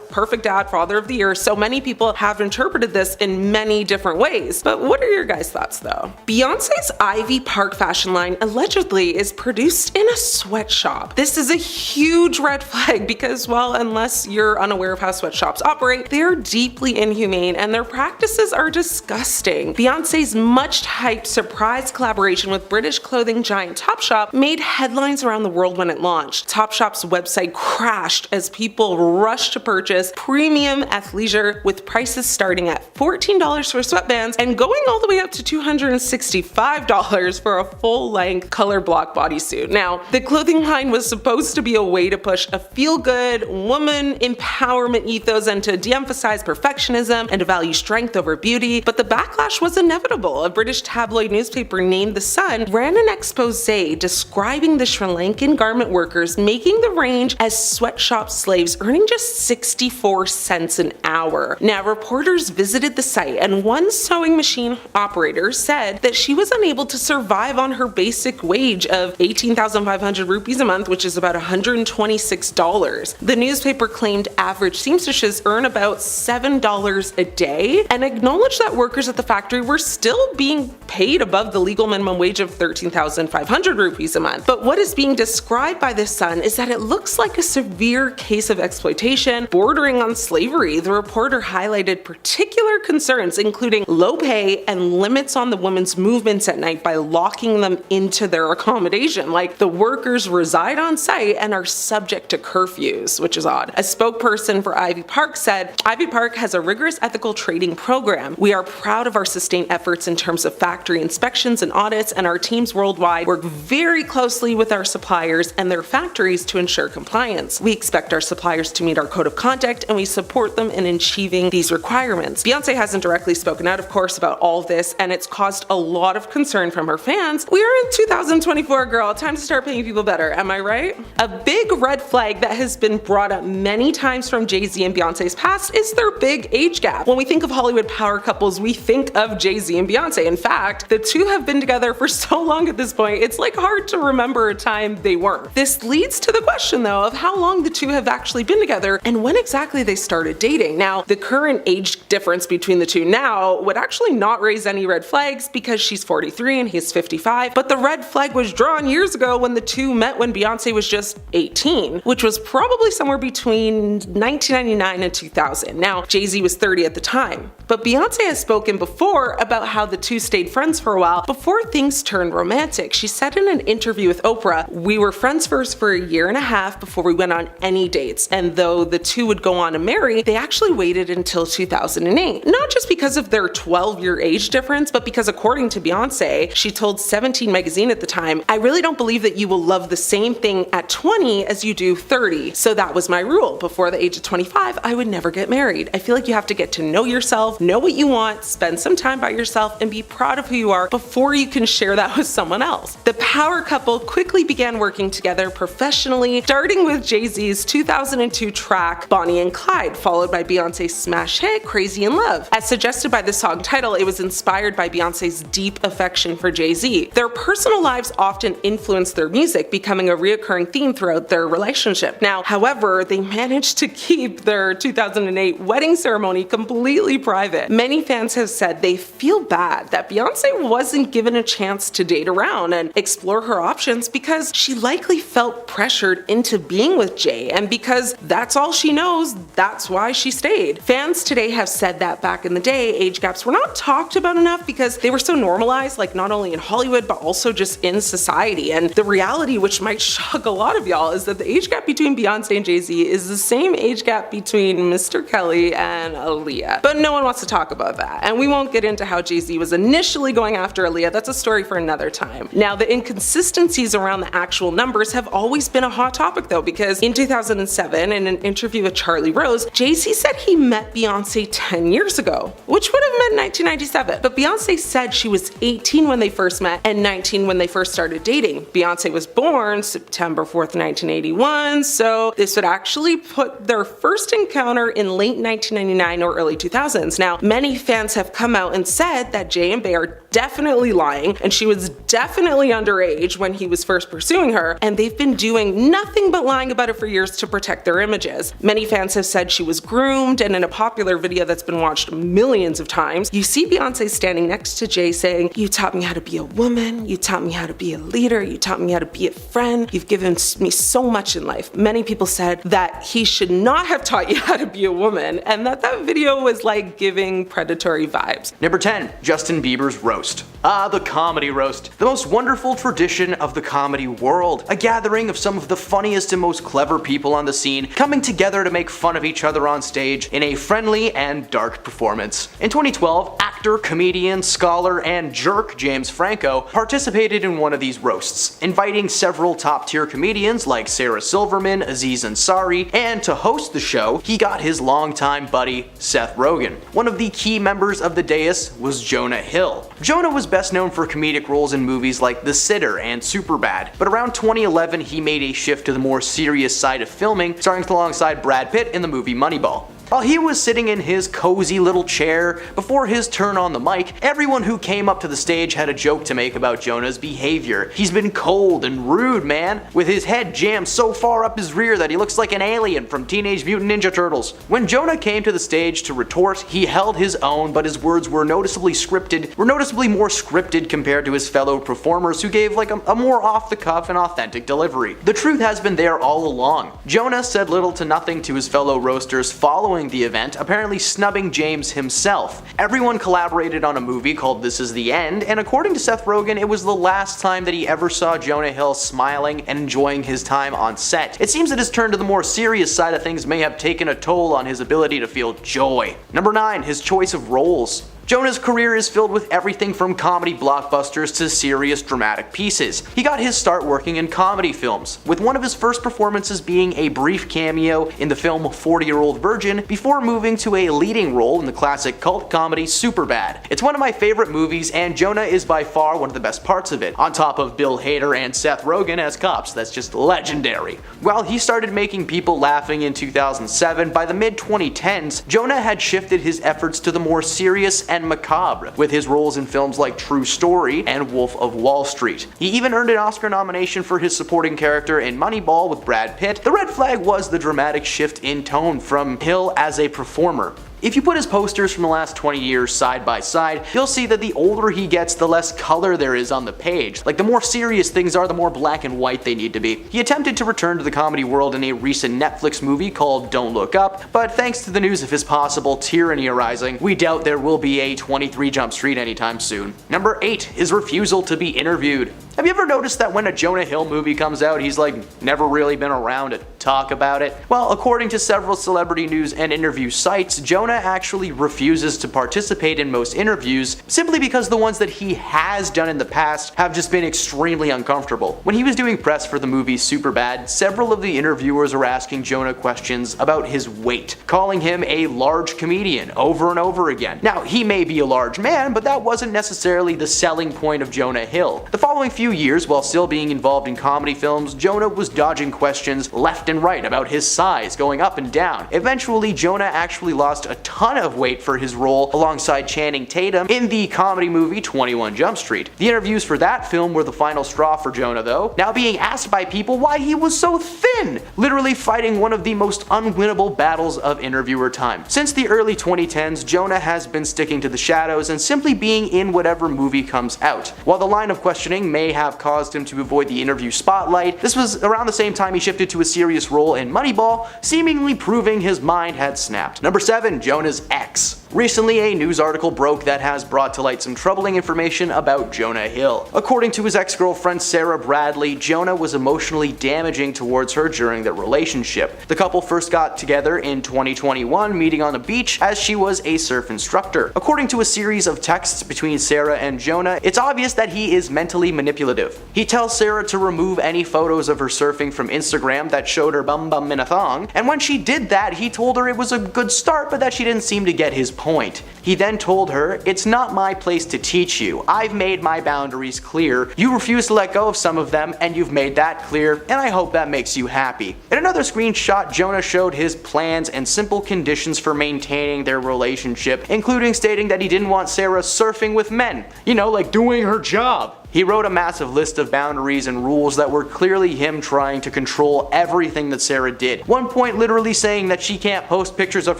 perfect dad, father of the year, so many people have interpreted this in many different ways. But what are your guys' thoughts, though? Beyonce's Ivy Park fashion line allegedly is produced in a sweatshop. This is a huge red flag because, well, unless you're unaware of how sweatshops operate, they are deeply inhumane and their practices are disgusting. Beyonce's much-hyped surprise collaboration with British clothing giant Topshop made headlines around the world when it launched. Topshop's website crashed as people rushed to purchase premium athleisure, with prices starting at $14 for sweatbands and going all the way up to $265 for a full-length color block bodysuit. Now, the clothing line was supposed to be a way to push a feel-good woman empowerment ethos and to de-emphasize perfectionism and to value strength over beauty, but the backlash was inevitable. A British tabloid newspaper named The Sun ran an expose describing the Sri Lankan garment workers making the range as sweatshop slaves, earning just 64 cents cents an hour. Now, reporters visited the site, and one sewing machine operator said that she was unable to survive on her basic wage of 18,500 rupees a month, which is about $126. The newspaper claimed average seamstresses earn about $7 a day and acknowledged that workers at the factory were still being paid above the legal minimum wage of 13,500 rupees a month. But what is being described by the Sun is that it looks like a severe case of exploitation bordering on slavery. The reporter highlighted particular concerns, including low pay and limits on the women's movements at night by locking them into their accommodation. Like, the workers reside on site and are subject to curfews, which is odd. A spokesperson for Ivy Park said, "Ivy Park has a rigorous ethical trading program. We are proud of our sustained efforts in terms of factory inspections and audits, and our teams worldwide work very closely with our suppliers and their factories to ensure compliance. We expect our suppliers to meet our code of conduct, and we support them in achieving these requirements." Beyoncé hasn't directly spoken out, of course, about all of this, and it's caused a lot of concern from her fans. We are in 2024, girl. Time to start paying people better, am I right? A big red flag that has been brought up many times from Jay-Z and Beyoncé's past is their big age gap. When we think of Hollywood power couples, we think of Jay-Z and Beyoncé. In fact, the two have been together for so long at this point, it's like hard to remember a time they weren't. This leads to the question, though, of how long the two have actually been together and when exactly they started dating. Now, the current age difference between the two now would actually not raise any red flags because she's 43 and he's 55, but the red flag was drawn years ago when the two met when Beyoncé was just 18, which was probably somewhere between 1999 and 2000. Now, Jay-Z was 30 at the time, but Beyoncé has spoken before about how the two stayed friends for a while before things turned romantic. She said in an interview with Oprah, "We were friends first for a year and a half before we went on any dates, and though the two would go on to marry, they actually waited until 2008. Not just because of their 12-year age difference, but because, according to Beyoncé, she told 17 magazine at the time, "I really don't believe that you will love the same thing at 20 as you do 30. So that was my rule. Before the age of 25, I would never get married. I feel like you have to get to know yourself, know what you want, spend some time by yourself, and be proud of who you are before you can share that with someone else." The power couple quickly began working together professionally, starting with Jay-Z's 2002 track Bonnie and Clyde, followed by Beyoncé's smash hit Crazy in Love. As suggested by the song title, it was inspired by Beyoncé's deep affection for Jay-Z. Their personal lives often influenced their music, becoming a reoccurring theme throughout their relationship. Now, however, they managed to keep their 2008 wedding ceremony completely private. Many fans have said they feel bad that Beyoncé wasn't given a chance to date around and explore her options because she likely felt pressured into being with Jay, and because that's all she knows, that's why she stayed. Fans today have said that back in the day, age gaps were not talked about enough because they were so normalized, like not only in Hollywood but also just in society. And the reality, which might shock a lot of y'all, is that the age gap between Beyoncé and Jay-Z is the same age gap between Mr. Kelly and Aaliyah. But no one wants to talk about that, and we won't get into how Jay-Z was initially going after Aaliyah. That's a story for another time. Now, the inconsistencies around the actual numbers have always been a hot topic, though, because in 2007, in an interview with Charlie Rose, Jay-Z said he met Beyoncé 10 years ago, which would have meant 1997. But Beyoncé said she was 18 when they first met and 19 when they first started dating. Beyoncé was born September 4th, 1981, so this would actually put their first encounter in late 1999 or early 2000s. Now, many fans have come out and said that Jay and Bey are definitely lying, and she was definitely underage when he was first pursuing her, and they've been doing nothing but lying about it for years to protect their images. Many fans have said she was groomed, and in a popular video that's been watched millions of times, you see Beyoncé standing next to Jay saying, "You taught me how to be a woman, you taught me how to be a leader, you taught me how to be a friend, you've given me so much in life." Many people said that he should not have taught you how to be a woman, and that video was like giving predatory vibes. Number 10, Justin Bieber's roast. The comedy roast. The most wonderful tradition of the comedy world. A gathering of some of the funniest and most clever people on the scene coming together to make fun of each other on stage in a friendly and dark performance. In 2012, actor, comedian, scholar, and jerk James Franco participated in one of these roasts, inviting several top-tier comedians like Sarah Silverman, Aziz Ansari, and to host the show, he got his longtime buddy Seth Rogen. One of the key members of the dais was Jonah Hill. Jonah was best known for comedic roles in movies like The Sitter and Superbad, but around 2011 he made a shift to the more serious side of filming, starring alongside Brad Pitt in the movie Moneyball. While he was sitting in his cozy little chair before his turn on the mic, everyone who came up to the stage had a joke to make about Jonah's behavior. He's been cold and rude, man, with his head jammed so far up his rear that he looks like an alien from Teenage Mutant Ninja Turtles. When Jonah came to the stage to retort, he held his own, but his words were noticeably more scripted compared to his fellow performers who gave like a more off-the-cuff and authentic delivery. The truth has been there all along. Jonah said little to nothing to his fellow roasters following the event, apparently snubbing James himself. Everyone collaborated on a movie called This Is the End, and according to Seth Rogen, it was the last time that he ever saw Jonah Hill smiling and enjoying his time on set. It seems that his turn to the more serious side of things may have taken a toll on his ability to feel joy. Number 9. His choice of roles. Jonah's career is filled with everything from comedy blockbusters to serious dramatic pieces. He got his start working in comedy films, with one of his first performances being a brief cameo in the film 40-Year-Old Virgin before moving to a leading role in the classic cult comedy Superbad. It's one of my favorite movies, and Jonah is by far one of the best parts of it, on top of Bill Hader and Seth Rogen as cops. That's just legendary. While he started making people laughing in 2007, by the mid-2010s, Jonah had shifted his efforts to the more serious and macabre, with his roles in films like True Story and Wolf of Wall Street. He even earned an Oscar nomination for his supporting character in Moneyball with Brad Pitt. The red flag was the dramatic shift in tone from Hill as a performer. If you put his posters from the last 20 years side by side, you'll see that the older he gets, the less color there is on the page. Like, the more serious things are, the more black and white they need to be. He attempted to return to the comedy world in a recent Netflix movie called Don't Look Up, but thanks to the news of his possible tyranny arising, we doubt there will be a 23 Jump Street anytime soon. Number 8. His refusal to be interviewed. Have you ever noticed that when a Jonah Hill movie comes out, he's like never really been around to talk about it? Well, according to several celebrity news and interview sites, Jonah actually refuses to participate in most interviews simply because the ones that he has done in the past have just been extremely uncomfortable. When he was doing press for the movie Superbad, several of the interviewers were asking Jonah questions about his weight, calling him a large comedian over and over again. Now, he may be a large man, but that wasn't necessarily the selling point of Jonah Hill. The following few years, while still being involved in comedy films, Jonah was dodging questions left and right about his size, going up and down. Eventually, Jonah actually lost a ton of weight for his role alongside Channing Tatum in the comedy movie 21 Jump Street. The interviews for that film were the final straw for Jonah, though, now being asked by people why he was so thin, literally fighting one of the most unwinnable battles of interviewer time. Since the early 2010s, Jonah has been sticking to the shadows and simply being in whatever movie comes out. While the line of questioning may have caused him to avoid the interview spotlight, this was around the same time he shifted to a serious role in Moneyball, seemingly proving his mind had snapped. Number 7. Jonah's ex. Recently, a news article broke that has brought to light some troubling information about Jonah Hill. According to his ex-girlfriend Sarah Bradley, Jonah was emotionally damaging towards her during their relationship. The couple first got together in 2021, meeting on a beach as she was a surf instructor. According to a series of texts between Sarah and Jonah, it's obvious that he is mentally manipulative. He tells Sarah to remove any photos of her surfing from Instagram that showed her bum bum in a thong, and when she did that, he told her it was a good start, but that she didn't seem to get his point. He then told her, "It's not my place to teach you. I've made my boundaries clear. You refuse to let go of some of them, and you've made that clear, and I hope that makes you happy." In another screenshot, Jonah showed his plans and simple conditions for maintaining their relationship, including stating that he didn't want Sarah surfing with men. You know, like doing her job. He wrote a massive list of boundaries and rules that were clearly him trying to control everything that Sarah did. One point literally saying that she can't post pictures of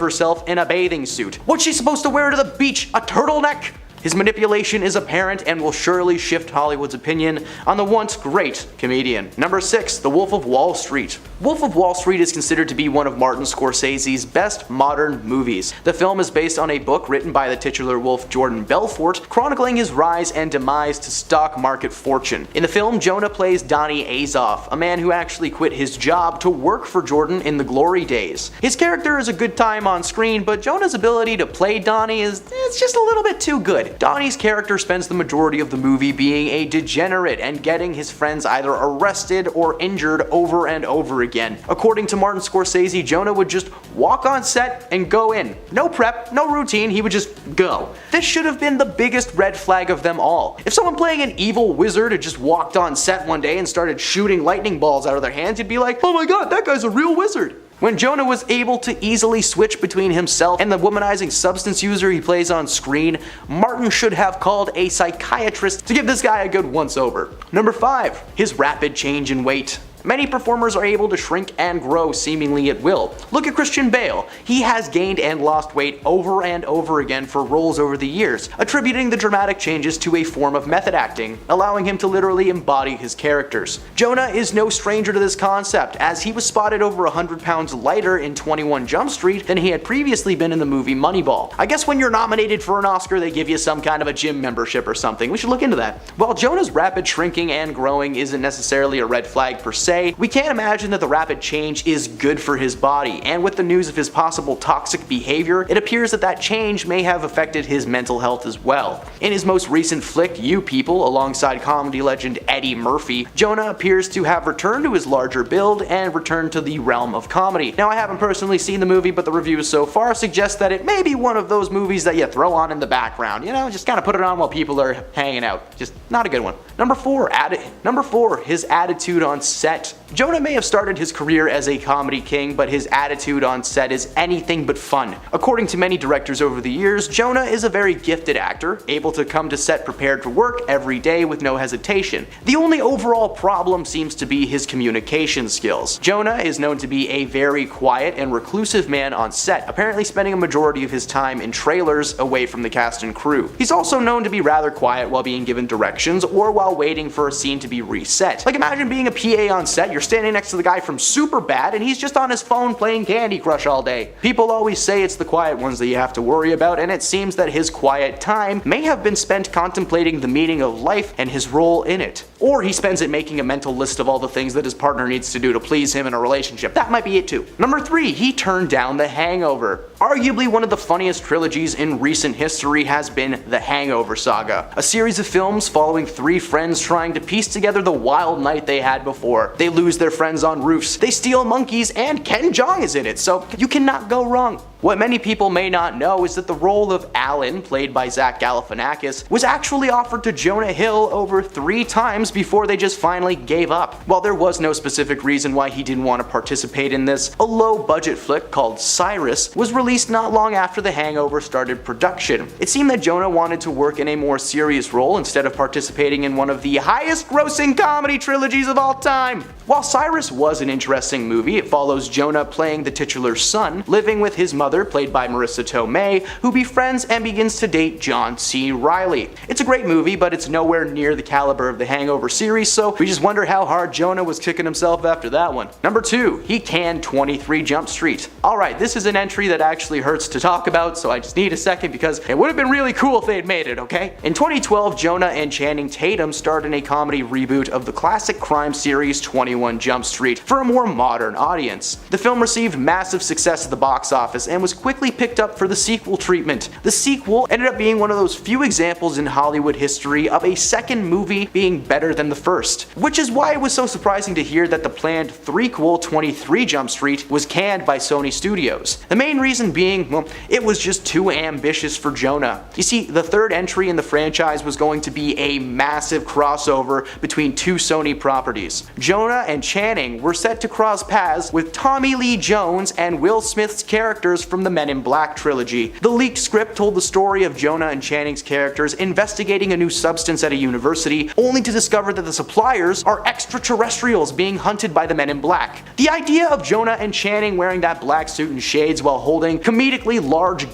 herself in a bathing suit. What's she supposed to wear to the beach? A turtleneck? His manipulation is apparent and will surely shift Hollywood's opinion on the once great comedian. Number 6. The Wolf of Wall Street. Wolf of Wall Street is considered to be one of Martin Scorsese's best modern movies. The film is based on a book written by the titular wolf Jordan Belfort, chronicling his rise and demise to stock market fortune. In the film, Jonah plays Donnie Azoff, a man who actually quit his job to work for Jordan in the glory days. His character is a good time on screen, but Jonah's ability to play Donnie is just a little bit too good. Donnie's character spends the majority of the movie being a degenerate and getting his friends either arrested or injured over and over again. According to Martin Scorsese, Jonah would just walk on set and go in. No prep, no routine, he would just go. This should have been the biggest red flag of them all. If someone playing an evil wizard had just walked on set one day and started shooting lightning balls out of their hands, you'd be like, oh my god, that guy's a real wizard. When Jonah was able to easily switch between himself and the womanizing substance user he plays on screen, Martin should have called a psychiatrist to give this guy a good once-over. Number 5. His rapid change in weight. Many performers are able to shrink and grow seemingly at will. Look at Christian Bale. He has gained and lost weight over and over again for roles over the years, attributing the dramatic changes to a form of method acting, allowing him to literally embody his characters. Jonah is no stranger to this concept, as he was spotted over 100 pounds lighter in 21 Jump Street than he had previously been in the movie Moneyball. I guess when you're nominated for an Oscar, they give you some kind of a gym membership or something. We should look into that. While Jonah's rapid shrinking and growing isn't necessarily a red flag per se, we can't imagine that the rapid change is good for his body, and with the news of his possible toxic behavior, it appears that that change may have affected his mental health as well. In his most recent flick, You People, alongside comedy legend Eddie Murphy, Jonah appears to have returned to his larger build and returned to the realm of comedy. Now, I haven't personally seen the movie, but the reviews so far suggest that it may be one of those movies that you throw on in the background, you know, just kind of put it on while people are hanging out. Just not a good one. Number 4, his attitude on set. Jonah may have started his career as a comedy king, but his attitude on set is anything but fun. According to many directors over the years, Jonah is a very gifted actor, able to come to set prepared for work every day with no hesitation. The only overall problem seems to be his communication skills. Jonah is known to be a very quiet and reclusive man on set, apparently spending a majority of his time in trailers away from the cast and crew. He's also known to be rather quiet while being given directions or while waiting for a scene to be reset. Like, imagine being a PA on set, you're standing next to the guy from Superbad and he's just on his phone playing Candy Crush all day. People always say it's the quiet ones that you have to worry about, and it seems that his quiet time may have been spent contemplating the meaning of life and his role in it. Or he spends it making a mental list of all the things that his partner needs to do to please him in a relationship. That might be it too. Number 3, he turned down The Hangover. Arguably one of the funniest trilogies in recent history has been The Hangover Saga, a series of films following 3 friends trying to piece together the wild night they had before. They lose their friends on roofs, they steal monkeys, and Ken Jeong is in it, so you cannot go wrong. What many people may not know is that the role of Alan, played by Zach Galifianakis, was actually offered to Jonah Hill over 3 times before they just finally gave up. While there was no specific reason why he didn't want to participate in this, a low-budget flick called Cyrus was released not long after The Hangover started production. It seemed that Jonah wanted to work in a more serious role instead of participating in one of the highest-grossing comedy trilogies of all time. While Cyrus was an interesting movie, it follows Jonah playing the titular son, living with his mother, played by Marissa Tomei, who befriends and begins to date John C. Reilly. It's a great movie, but it's nowhere near the caliber of the Hangover series, so we just wonder how hard Jonah was kicking himself after that one. Number 2, he canned 23 Jump Street. Alright, this is an entry that actually hurts to talk about, so I just need a second because it would have been really cool if they had made it, okay? In 2012, Jonah and Channing Tatum starred in a comedy reboot of the classic crime series 21 Jump Street for a more modern audience. The film received massive success at the box office and was quickly picked up for the sequel treatment. The sequel ended up being one of those few examples in Hollywood history of a second movie being better than the first, which is why it was so surprising to hear that the planned threequel 23 Jump Street was canned by Sony Studios. The main reason being, well, it was just too ambitious for Jonah. You see, the third entry in the franchise was going to be a massive crossover between 2 Sony properties. Jonah and Channing were set to cross paths with Tommy Lee Jones and Will Smith's characters from the Men in Black trilogy. The leaked script told the story of Jonah and Channing's characters investigating a new substance at a university, only to discover that the suppliers are extraterrestrials being hunted by the Men in Black. The idea of Jonah and Channing wearing that black suit and shades while holding comedically large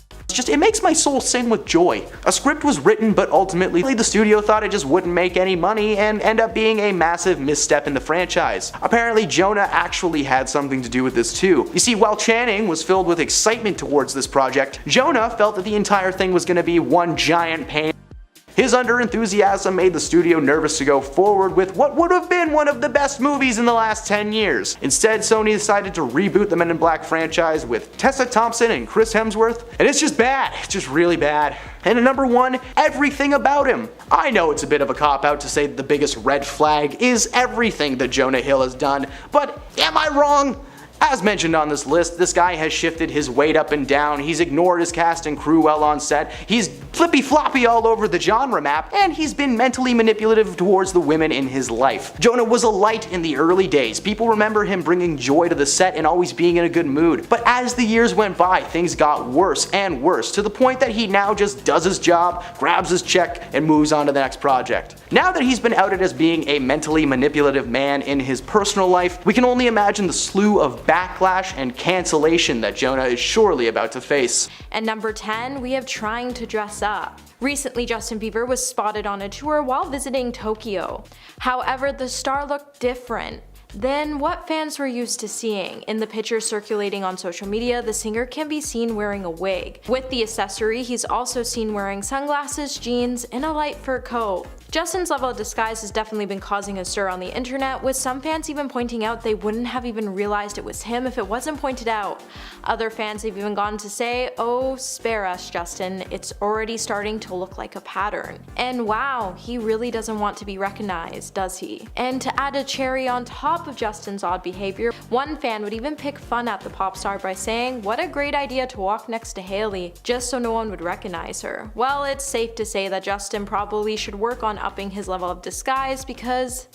it makes my soul sing with joy. A script was written, but ultimately the studio thought it just wouldn't make any money and end up being a massive misstep in the franchise. Apparently Jonah actually had something to do with this too. You see, while Channing was filled with excitement towards this project, Jonah felt that the entire thing was going to be one giant pain. His under-enthusiasm made the studio nervous to go forward with what would have been one of the best movies in the last 10 years. Instead, Sony decided to reboot the Men in Black franchise with Tessa Thompson and Chris Hemsworth, and it's just bad. It's just really bad. And at number 1, everything about him. I know it's a bit of a cop-out to say that the biggest red flag is everything that Jonah Hill has done, but am I wrong? As mentioned on this list, this guy has shifted his weight up and down, he's ignored his cast and crew while on set, he's flippy-floppy all over the genre map, and he's been mentally manipulative towards the women in his life. Jonah was a light in the early days. People remember him bringing joy to the set and always being in a good mood. But as the years went by, things got worse and worse, to the point that he now just does his job, grabs his check, and moves on to the next project. Now that he's been outed as being a mentally manipulative man in his personal life, we can only imagine the slew of backlash and cancellation that Jonah is surely about to face. And number 10, we have trying to dress up. Recently, Justin Bieber was spotted on a tour while visiting Tokyo. However, the star looked different than what fans were used to seeing. In the pictures circulating on social media, the singer can be seen wearing a wig. With the accessory, he's also seen wearing sunglasses, jeans, and a light fur coat. Justin's level of disguise has definitely been causing a stir on the internet, with some fans even pointing out they wouldn't have even realized it was him if it wasn't pointed out. Other fans have even gone to say, "Oh, spare us, Justin, it's already starting to look like a pattern." And wow, he really doesn't want to be recognized, does he? And to add a cherry on top of Justin's odd behavior, one fan would even pick fun at the pop star by saying, "What a great idea to walk next to Hailey, just so no one would recognize her." Well, it's safe to say that Justin probably should work on upping his level of disguise, because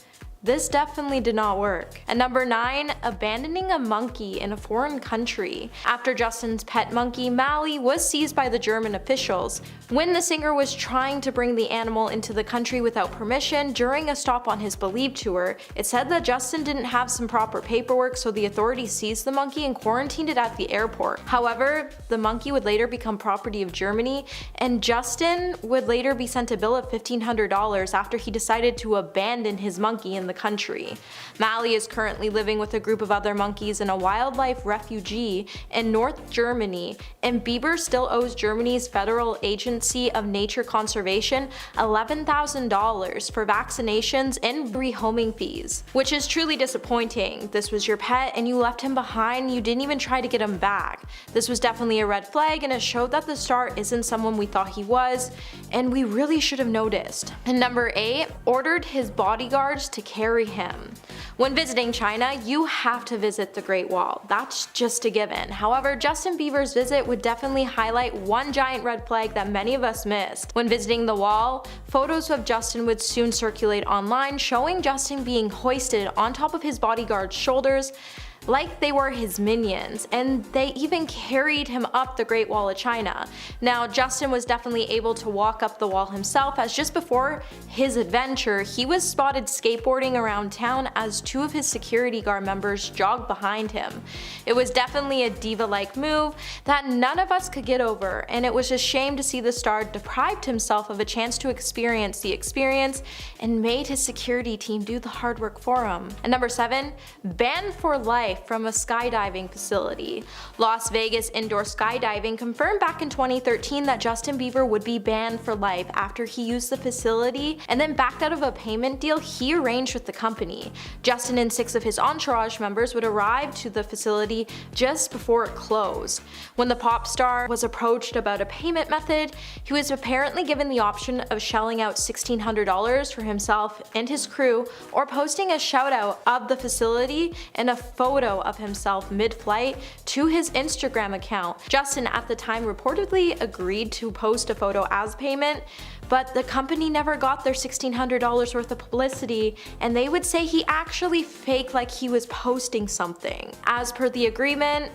this definitely did not work. And number 9, abandoning a monkey in a foreign country. After Justin's pet monkey, Mally, was seized by the German officials when the singer was trying to bring the animal into the country without permission during a stop on his Believe tour. It said that Justin didn't have some proper paperwork, so the authorities seized the monkey and quarantined it at the airport. However, the monkey would later become property of Germany, and Justin would later be sent a bill of $1,500 after he decided to abandon his monkey in the country. Mally is currently living with a group of other monkeys in a wildlife refugee in North Germany, and Bieber still owes Germany's Federal Agency of Nature Conservation $11,000 for vaccinations and rehoming fees, which is truly disappointing. This was your pet and you left him behind, you didn't even try to get him back. This was definitely a red flag, and it showed that the star isn't someone we thought he was, and we really should have noticed. And number 8, ordered his bodyguards to carry him. When visiting China, you have to visit the Great Wall. That's just a given. However, Justin Bieber's visit would definitely highlight one giant red flag that many of us missed. When visiting the wall, photos of Justin would soon circulate online, showing Justin being hoisted on top of his bodyguard's shoulders like they were his minions, and they even carried him up the Great Wall of China. Now, Justin was definitely able to walk up the wall himself, as just before his adventure, he was spotted skateboarding around town as 2 of his security guard members jogged behind him. It was definitely a diva-like move that none of us could get over, and it was a shame to see the star deprived himself of a chance to experience the experience and made his security team do the hard work for him. And number 7, banned for life from a skydiving facility. Las Vegas indoor skydiving confirmed back in 2013 that Justin Bieber would be banned for life after he used the facility and then backed out of a payment deal he arranged with the company. Justin and 6 of his entourage members would arrive to the facility just before it closed. When the pop star was approached about a payment method, he was apparently given the option of shelling out $1,600 for himself and his crew, or posting a shout out of the facility and a photo of himself mid-flight to his Instagram account. Justin at the time reportedly agreed to post a photo as payment, but the company never got their $1,600 worth of publicity, and they would say he actually faked like he was posting something. As per the agreement,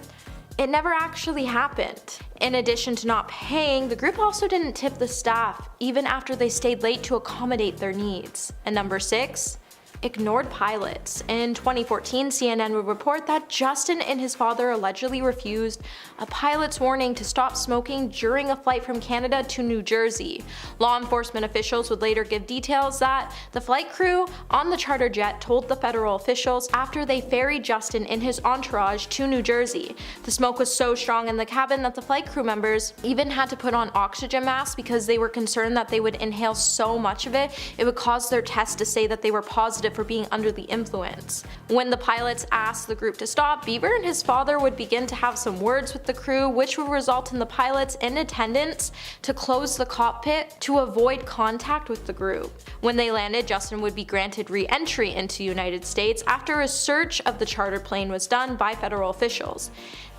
it never actually happened. In addition to not paying, the group also didn't tip the staff, even after they stayed late to accommodate their needs. And number 6, ignored pilots. In 2014, CNN would report that Justin and his father allegedly refused a pilot's warning to stop smoking during a flight from Canada to New Jersey. Law enforcement officials would later give details that the flight crew on the charter jet told the federal officials after they ferried Justin and his entourage to New Jersey. The smoke was so strong in the cabin that the flight crew members even had to put on oxygen masks because they were concerned that they would inhale so much of it, it would cause their tests to say that they were positive suspended for being under the influence. When the pilots asked the group to stop, Bieber and his father would begin to have some words with the crew, which would result in the pilots in attendance to close the cockpit to avoid contact with the group. When they landed, Justin would be granted re-entry into the United States after a search of the charter plane was done by federal officials.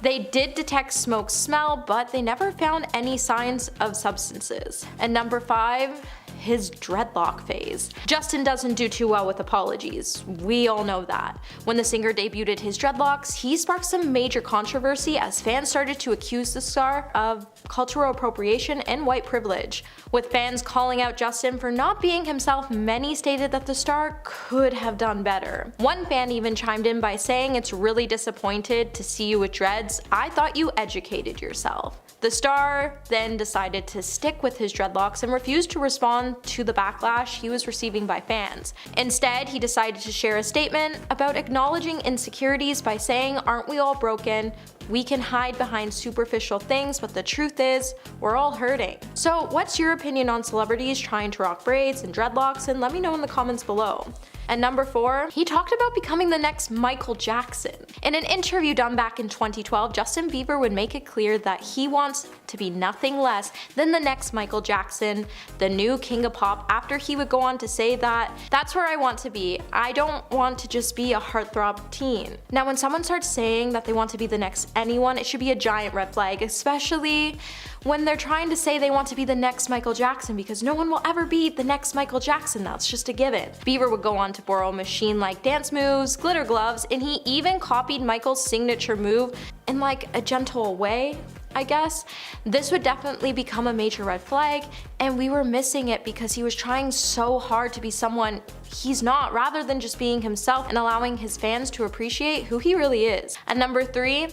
They did detect smoke smell, but they never found any signs of substances. And number 5, his dreadlock phase. Justin doesn't do too well with apologies. We all know that. When the singer debuted his dreadlocks, he sparked some major controversy as fans started to accuse the star of cultural appropriation and white privilege. With fans calling out Justin for not being himself, many stated that the star could have done better. One fan even chimed in by saying, "It's really disappointed to see you with dreads. I thought you educated yourself." The star then decided to stick with his dreadlocks and refused to respond to the backlash he was receiving by fans. Instead, he decided to share a statement about acknowledging insecurities by saying, "Aren't we all broken? We can hide behind superficial things, but the truth is, we're all hurting." So what's your opinion on celebrities trying to rock braids and dreadlocks? And let me know in the comments below. And number 4, he talked about becoming the next Michael Jackson. In an interview done back in 2012, Justin Bieber would make it clear that he wants to be nothing less than the next Michael Jackson, the new king of pop, after he would go on to say that, "That's where I want to be. I don't want to just be a heartthrob teen." Now when someone starts saying that they want to be the next anyone, it should be a giant red flag, especially when they're trying to say they want to be the next Michael Jackson, because no one will ever be the next Michael Jackson, that's just a given. Bieber would go on to borrow machine-like dance moves, glitter gloves, and he even copied Michael's signature move in like a gentle way, I guess. This would definitely become a major red flag, and we were missing it because he was trying so hard to be someone he's not, rather than just being himself and allowing his fans to appreciate who he really is. And number 3,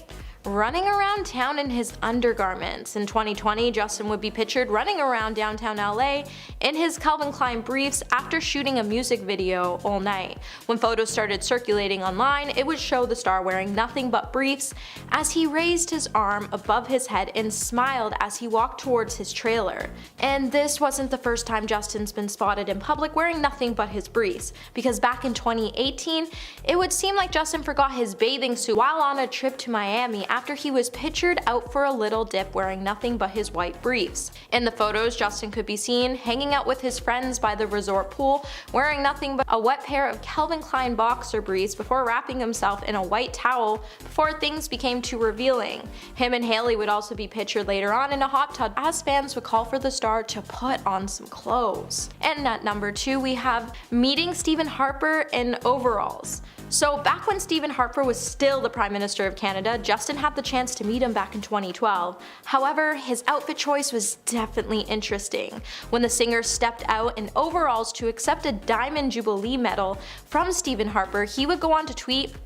running around town in his undergarments. In 2020, Justin would be pictured running around downtown LA in his Calvin Klein briefs after shooting a music video all night. When photos started circulating online, it would show the star wearing nothing but briefs as he raised his arm above his head and smiled as he walked towards his trailer. And this wasn't the first time Justin's been spotted in public wearing nothing but his briefs, because back in 2018, it would seem like Justin forgot his bathing suit while on a trip to Miami after he was pictured out for a little dip wearing nothing but his white briefs. In the photos, Justin could be seen hanging out with his friends by the resort pool, wearing nothing but a wet pair of Calvin Klein boxer briefs before wrapping himself in a white towel before things became too revealing. Him and Haley would also be pictured later on in a hot tub as fans would call for the star to put on some clothes. And at number 2, we have meeting Stephen Harper in overalls. So back when Stephen Harper was still the Prime Minister of Canada, Justin had the chance to meet him back in 2012. However, his outfit choice was definitely interesting. When the singer stepped out in overalls to accept a Diamond Jubilee medal from Stephen Harper, he would go on to tweet,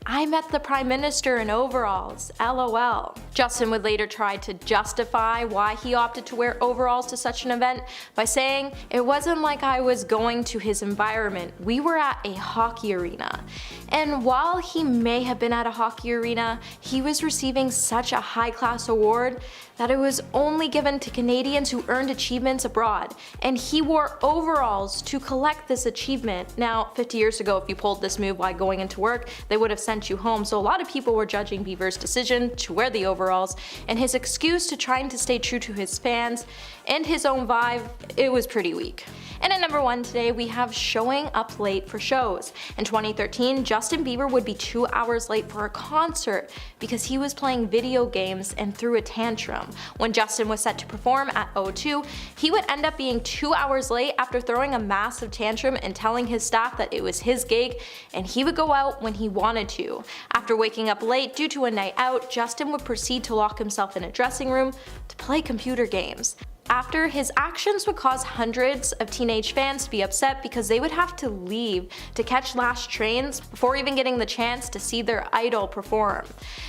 "I met the Prime Minister in overalls, LOL." Justin would later try to justify why he opted to wear overalls to such an event by saying, "It wasn't like I was going to his environment, we were at a hockey arena." And while he may have been at a hockey arena, he was receiving such a high-class award that it was only given to Canadians who earned achievements abroad, and he wore overalls to collect this achievement. Now, 50 years ago, if you pulled this move while going into work, they would have sent you home, so a lot of people were judging Bieber's decision to wear the overalls, and his excuse to trying to stay true to his fans and his own vibe, it was pretty weak. And at number 1 today, we have showing up late for shows. In 2013, Justin Bieber would be 2 hours late for a concert because he was playing video games and threw a tantrum. When Justin was set to perform at O2, he would end up being 2 hours late after throwing a massive tantrum and telling his staff that it was his gig and he would go out when he wanted to. After waking up late due to a night out, Justin would proceed to lock himself in a dressing room to play computer games. After, his actions would cause hundreds of teenage fans to be upset because they would have to leave to catch last trains before even getting the chance to see their idol perform.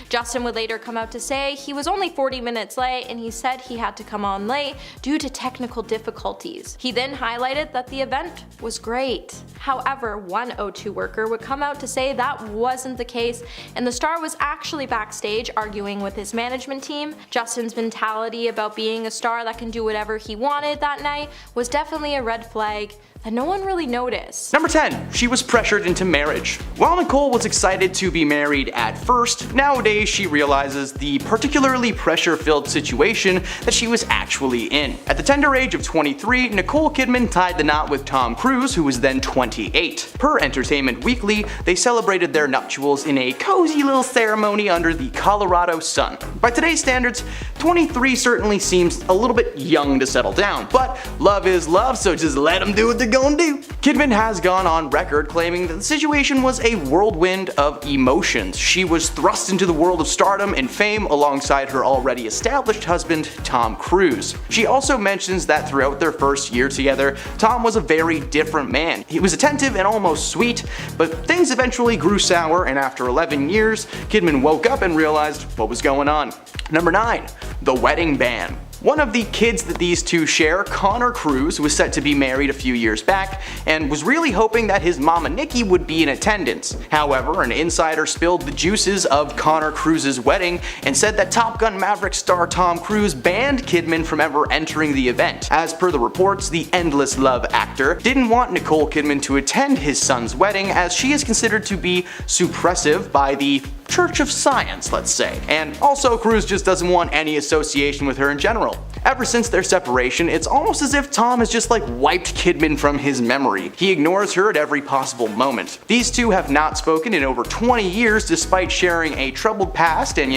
Justin would later come out to say he was only 40 minutes late, and he said he had to come on late due to technical difficulties. He then highlighted that the event was great. However, one O2 worker would come out to say that wasn't the case, and the star was actually backstage arguing with his management team. Justin's mentality about being a star that can do whatever he wanted that night was definitely a red flag, that no one really noticed. Number 10. She was pressured into marriage. While Nicole was excited to be married at first, nowadays she realizes the particularly pressure-filled situation that she was actually in. At the tender age of 23, Nicole Kidman tied the knot with Tom Cruise, who was then 28. Per Entertainment Weekly, they celebrated their nuptials in a cozy little ceremony under the Colorado sun. By today's standards, 23 certainly seems a little bit young to settle down, but love is love, so just let them do what they're gonna do. Kidman has gone on record claiming that the situation was a whirlwind of emotions. She was thrust into the world of stardom and fame alongside her already established husband, Tom Cruise. She also mentions that throughout their first year together, Tom was a very different man. He was attentive and almost sweet, but things eventually grew sour, and after 11 years, Kidman woke up and realized what was going on. Number 9. The wedding ban. One of the kids that these two share, Connor Cruise, was set to be married a few years back and was really hoping that his mama Nikki would be in attendance. However, an insider spilled the juices of Connor Cruise's wedding and said that Top Gun Maverick star Tom Cruise banned Kidman from ever entering the event. As per the reports, the Endless Love actor didn't want Nicole Kidman to attend his son's wedding, as she is considered to be suppressive by the Church of Science, let's say. And also, Cruise just doesn't want any association with her in general. Ever since their separation, it's almost as if Tom has just wiped Kidman from his memory. He ignores her at every possible moment. These two have not spoken in over 20 years despite sharing a troubled past and,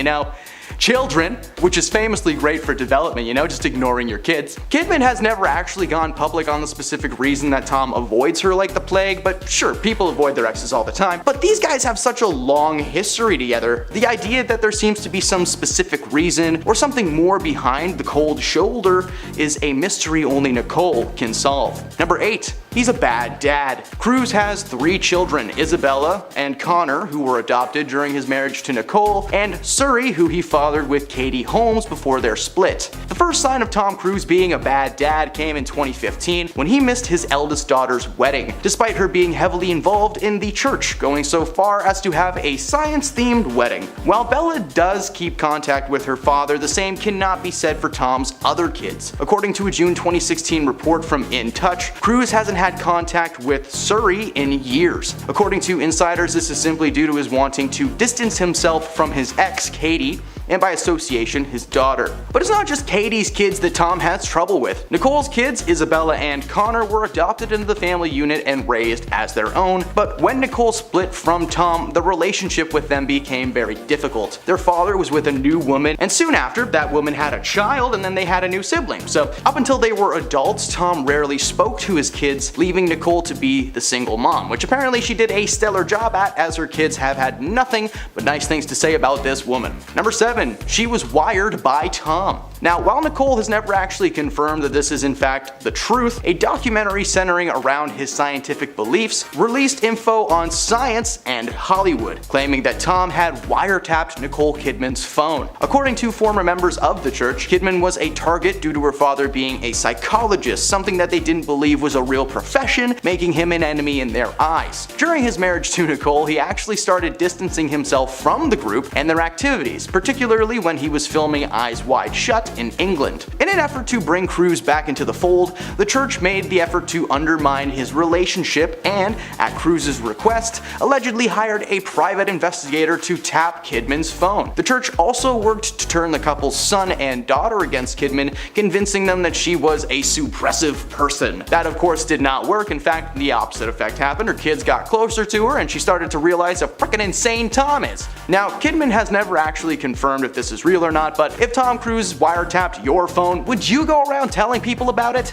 children, which is famously great for development, just ignoring your kids. Kidman has never actually gone public on the specific reason that Tom avoids her like the plague, but sure, people avoid their exes all the time. But these guys have such a long history together. The idea that there seems to be some specific reason or something more behind the cold shoulder is a mystery only Nicole can solve. Number 8. He's a bad dad. Cruise has 3 children, Isabella and Connor, who were adopted during his marriage to Nicole, and Suri, who he fathered with Katie Holmes before their split. The first sign of Tom Cruise being a bad dad came in 2015 when he missed his eldest daughter's wedding, despite her being heavily involved in the church, going so far as to have a science-themed wedding. While Bella does keep contact with her father, the same cannot be said for Tom's other kids. According to a June 2016 report from In Touch, Cruise hasn't had contact with Suri in years. According to insiders, this is simply due to his wanting to distance himself from his ex, Katie, and by association, his daughter. But it's not just Katie's kids that Tom has trouble with. Nicole's kids, Isabella and Connor, were adopted into the family unit and raised as their own, but when Nicole split from Tom, the relationship with them became very difficult. Their father was with a new woman, and soon after, that woman had a child, and then they had a new sibling. So up until they were adults, Tom rarely spoke to his kids, leaving Nicole to be the single mom, which apparently she did a stellar job at, as her kids have had nothing but nice things to say about this woman. Number 7. She was wired by Tom. Now, while Nicole has never actually confirmed that this is in fact the truth, a documentary centering around his scientific beliefs released info on Science and Hollywood, claiming that Tom had wiretapped Nicole Kidman's phone. According to former members of the church, Kidman was a target due to her father being a psychologist, something that they didn't believe was a real profession, making him an enemy in their eyes. During his marriage to Nicole, he actually started distancing himself from the group and their activities, particularly when he was filming Eyes Wide Shut in England. In an effort to bring Cruise back into the fold, the church made the effort to undermine his relationship and, at Cruise's request, allegedly hired a private investigator to tap Kidman's phone. The church also worked to turn the couple's son and daughter against Kidman, convincing them that she was a suppressive person. That of course did not work. In fact, the opposite effect happened. Her kids got closer to her and she started to realize how frickin' insane Tom is. Now, Kidman has never actually confirmed if this is real or not, but if Tom Cruise wiretapped your phone, would you go around telling people about it?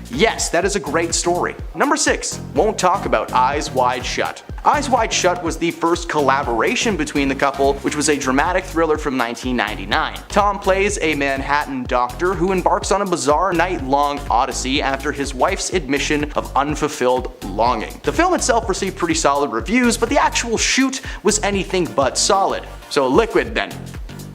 Yes, that is a great story. Number 6. Won't talk about Eyes Wide Shut. Eyes Wide Shut was the first collaboration between the couple, which was a dramatic thriller from 1999. Tom plays a Manhattan doctor who embarks on a bizarre night-long odyssey after his wife's admission of unfulfilled longing. The film itself received pretty solid reviews, but the actual shoot was anything but solid. So liquid then.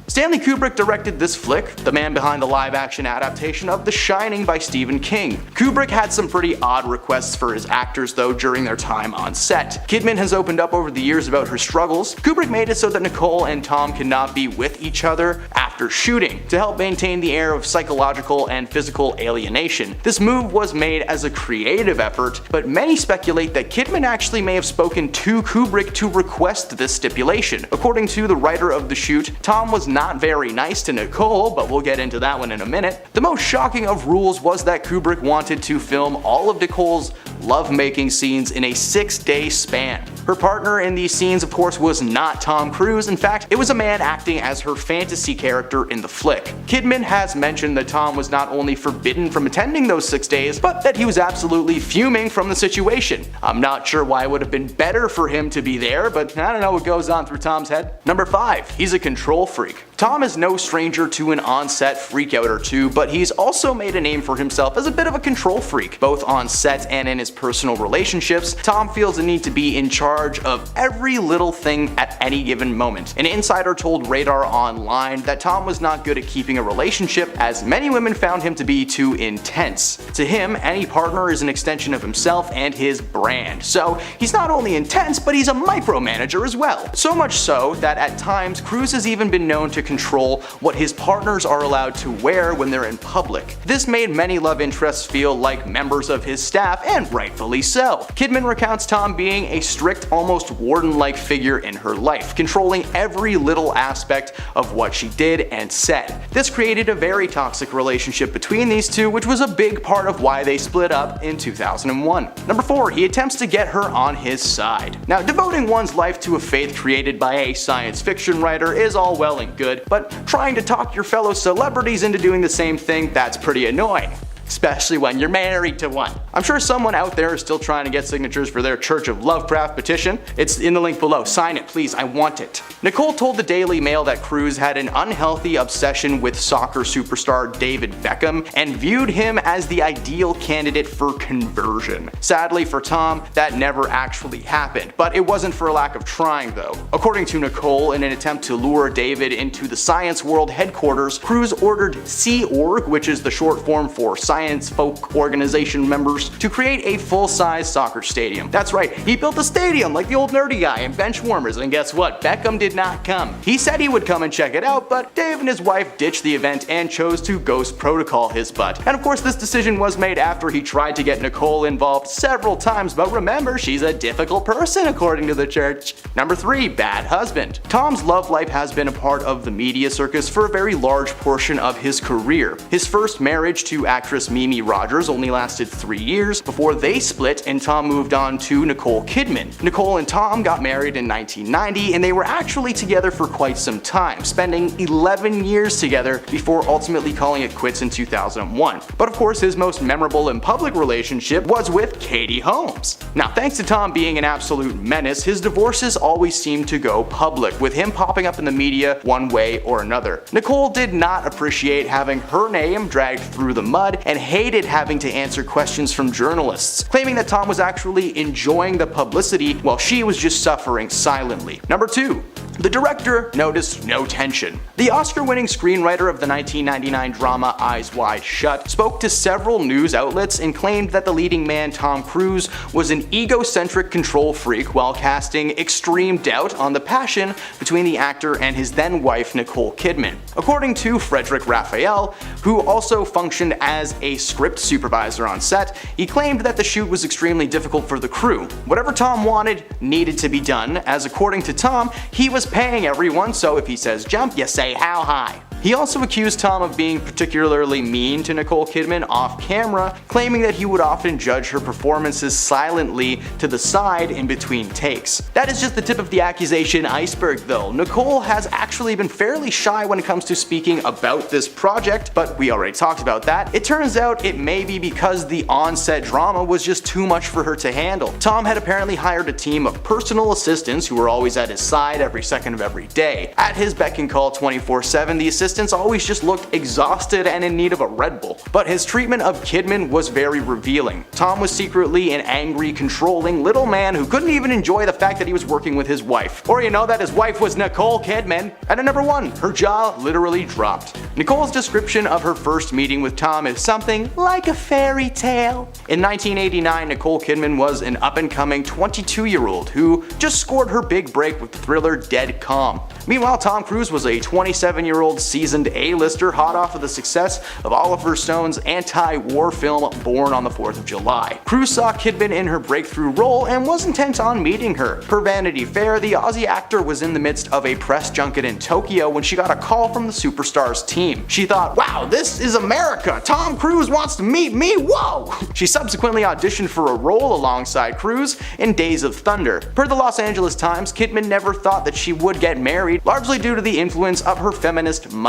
Stanley Kubrick directed this flick, the man behind the live-action adaptation of The Shining by Stephen King. Kubrick had some pretty odd requests for his actors though during their time on set. Kidman has opened up over the years about her struggles. Kubrick made it so that Nicole and Tom cannot be with each other after after shooting, to help maintain the air of psychological and physical alienation. This move was made as a creative effort, but many speculate that Kidman actually may have spoken to Kubrick to request this stipulation. According to the writer of the shoot, Tom was not very nice to Nicole, but we'll get into that one in a minute. The most shocking of rules was that Kubrick wanted to film all of Nicole's love-making scenes in a 6-day span. Her partner in these scenes, of course, was not Tom Cruise. In fact, it was a man acting as her fantasy character in the flick. Kidman has mentioned that Tom was not only forbidden from attending those 6 days, but that he was absolutely fuming from the situation. I'm not sure why it would have been better for him to be there, but I don't know what goes on through Tom's head. Number 5, he's a control freak. Tom is no stranger to an on-set freakout or two, but he's also made a name for himself as a bit of a control freak. Both on set and in his personal relationships, Tom feels the need to be in charge of every little thing at any given moment. An insider told Radar Online that Tom was not good at keeping a relationship, as many women found him to be too intense. To him, any partner is an extension of himself and his brand. So he's not only intense, but he's a micromanager as well. So much so that at times, Cruise has even been known to control what his partners are allowed to wear when they're in public. This made many love interests feel like members of his staff, and rightfully so. Kidman recounts Tom being a strict, almost warden-like figure in her life, controlling every little aspect of what she did and said. This created a very toxic relationship between these two, which was a big part of why they split up in 2001. Number 4, he attempts to get her on his side. Now, devoting one's life to a faith created by a science fiction writer is all well and good, but trying to talk your fellow celebrities into doing the same thing, that's pretty annoying. Especially when you're married to one. I'm sure someone out there is still trying to get signatures for their Church of Lovecraft petition. It's in the link below. Sign it, please. I want it. Nicole told the Daily Mail that Cruise had an unhealthy obsession with soccer superstar David Beckham and viewed him as the ideal candidate for conversion. Sadly for Tom, that never actually happened, but it wasn't for a lack of trying though. According to Nicole, in an attempt to lure David into the Science World headquarters, Cruise ordered Sea Org, which is the short form for Science Folk Organization members, to create a full-size soccer stadium. That's right, he built a stadium like the old nerdy guy and bench warmers, and guess what? Beckham did not come. He said he would come and check it out, but Dave and his wife ditched the event and chose to ghost protocol his butt. And of course this decision was made after he tried to get Nicole involved several times, but remember, she's a difficult person according to the church. Number 3, bad husband. Tom's love life has been a part of the media circus for a very large portion of his career. His first marriage to actress Mimi Rogers only lasted 3 years before they split and Tom moved on to Nicole Kidman. Nicole and Tom got married in 1990 and they were actually together for quite some time, spending 11 years together before ultimately calling it quits in 2001. But of course his most memorable and public relationship was with Katie Holmes. Now thanks to Tom being an absolute menace, his divorces always seemed to go public, with him popping up in the media one way or another. Nicole did not appreciate having her name dragged through the mud and hated having to answer questions from journalists, claiming that Tom was actually enjoying the publicity while she was just suffering silently. Number 2. The director noticed no tension. The Oscar-winning screenwriter of the 1999 drama Eyes Wide Shut spoke to several news outlets and claimed that the leading man Tom Cruise was an egocentric control freak while casting extreme doubt on the passion between the actor and his then-wife Nicole Kidman. According to Frederick Raphael, who also functioned as a script supervisor on set, he claimed that the shoot was extremely difficult for the crew. Whatever Tom wanted needed to be done, as according to Tom, he was paying everyone, so if he says jump, you say how high. He also accused Tom of being particularly mean to Nicole Kidman off camera, claiming that he would often judge her performances silently to the side in between takes. That is just the tip of the accusation iceberg though. Nicole has actually been fairly shy when it comes to speaking about this project, but we already talked about that. It turns out it may be because the on-set drama was just too much for her to handle. Tom had apparently hired a team of personal assistants who were always at his side every second of every day. At his beck and call 24/7, the assistants always just looked exhausted and in need of a Red Bull. But his treatment of Kidman was very revealing. Tom was secretly an angry, controlling little man who couldn't even enjoy the fact that he was working with his wife. Or you know that his wife was Nicole Kidman. And at number 1, her jaw literally dropped. Nicole's description of her first meeting with Tom is something like a fairy tale. In 1989, Nicole Kidman was an up-and-coming 22-year-old who just scored her big break with the thriller Dead Calm. Meanwhile, Tom Cruise was a 27-year-old seasoned A-lister hot off of the success of Oliver Stone's anti-war film Born on the 4th of July. Cruise saw Kidman in her breakthrough role and was intent on meeting her. Per Vanity Fair, the Aussie actor was in the midst of a press junket in Tokyo when she got a call from the superstar's team. She thought, wow, this is America! Tom Cruise wants to meet me, whoa! She subsequently auditioned for a role alongside Cruise in Days of Thunder. Per the Los Angeles Times, Kidman never thought that she would get married, largely due to the influence of her feminist mother.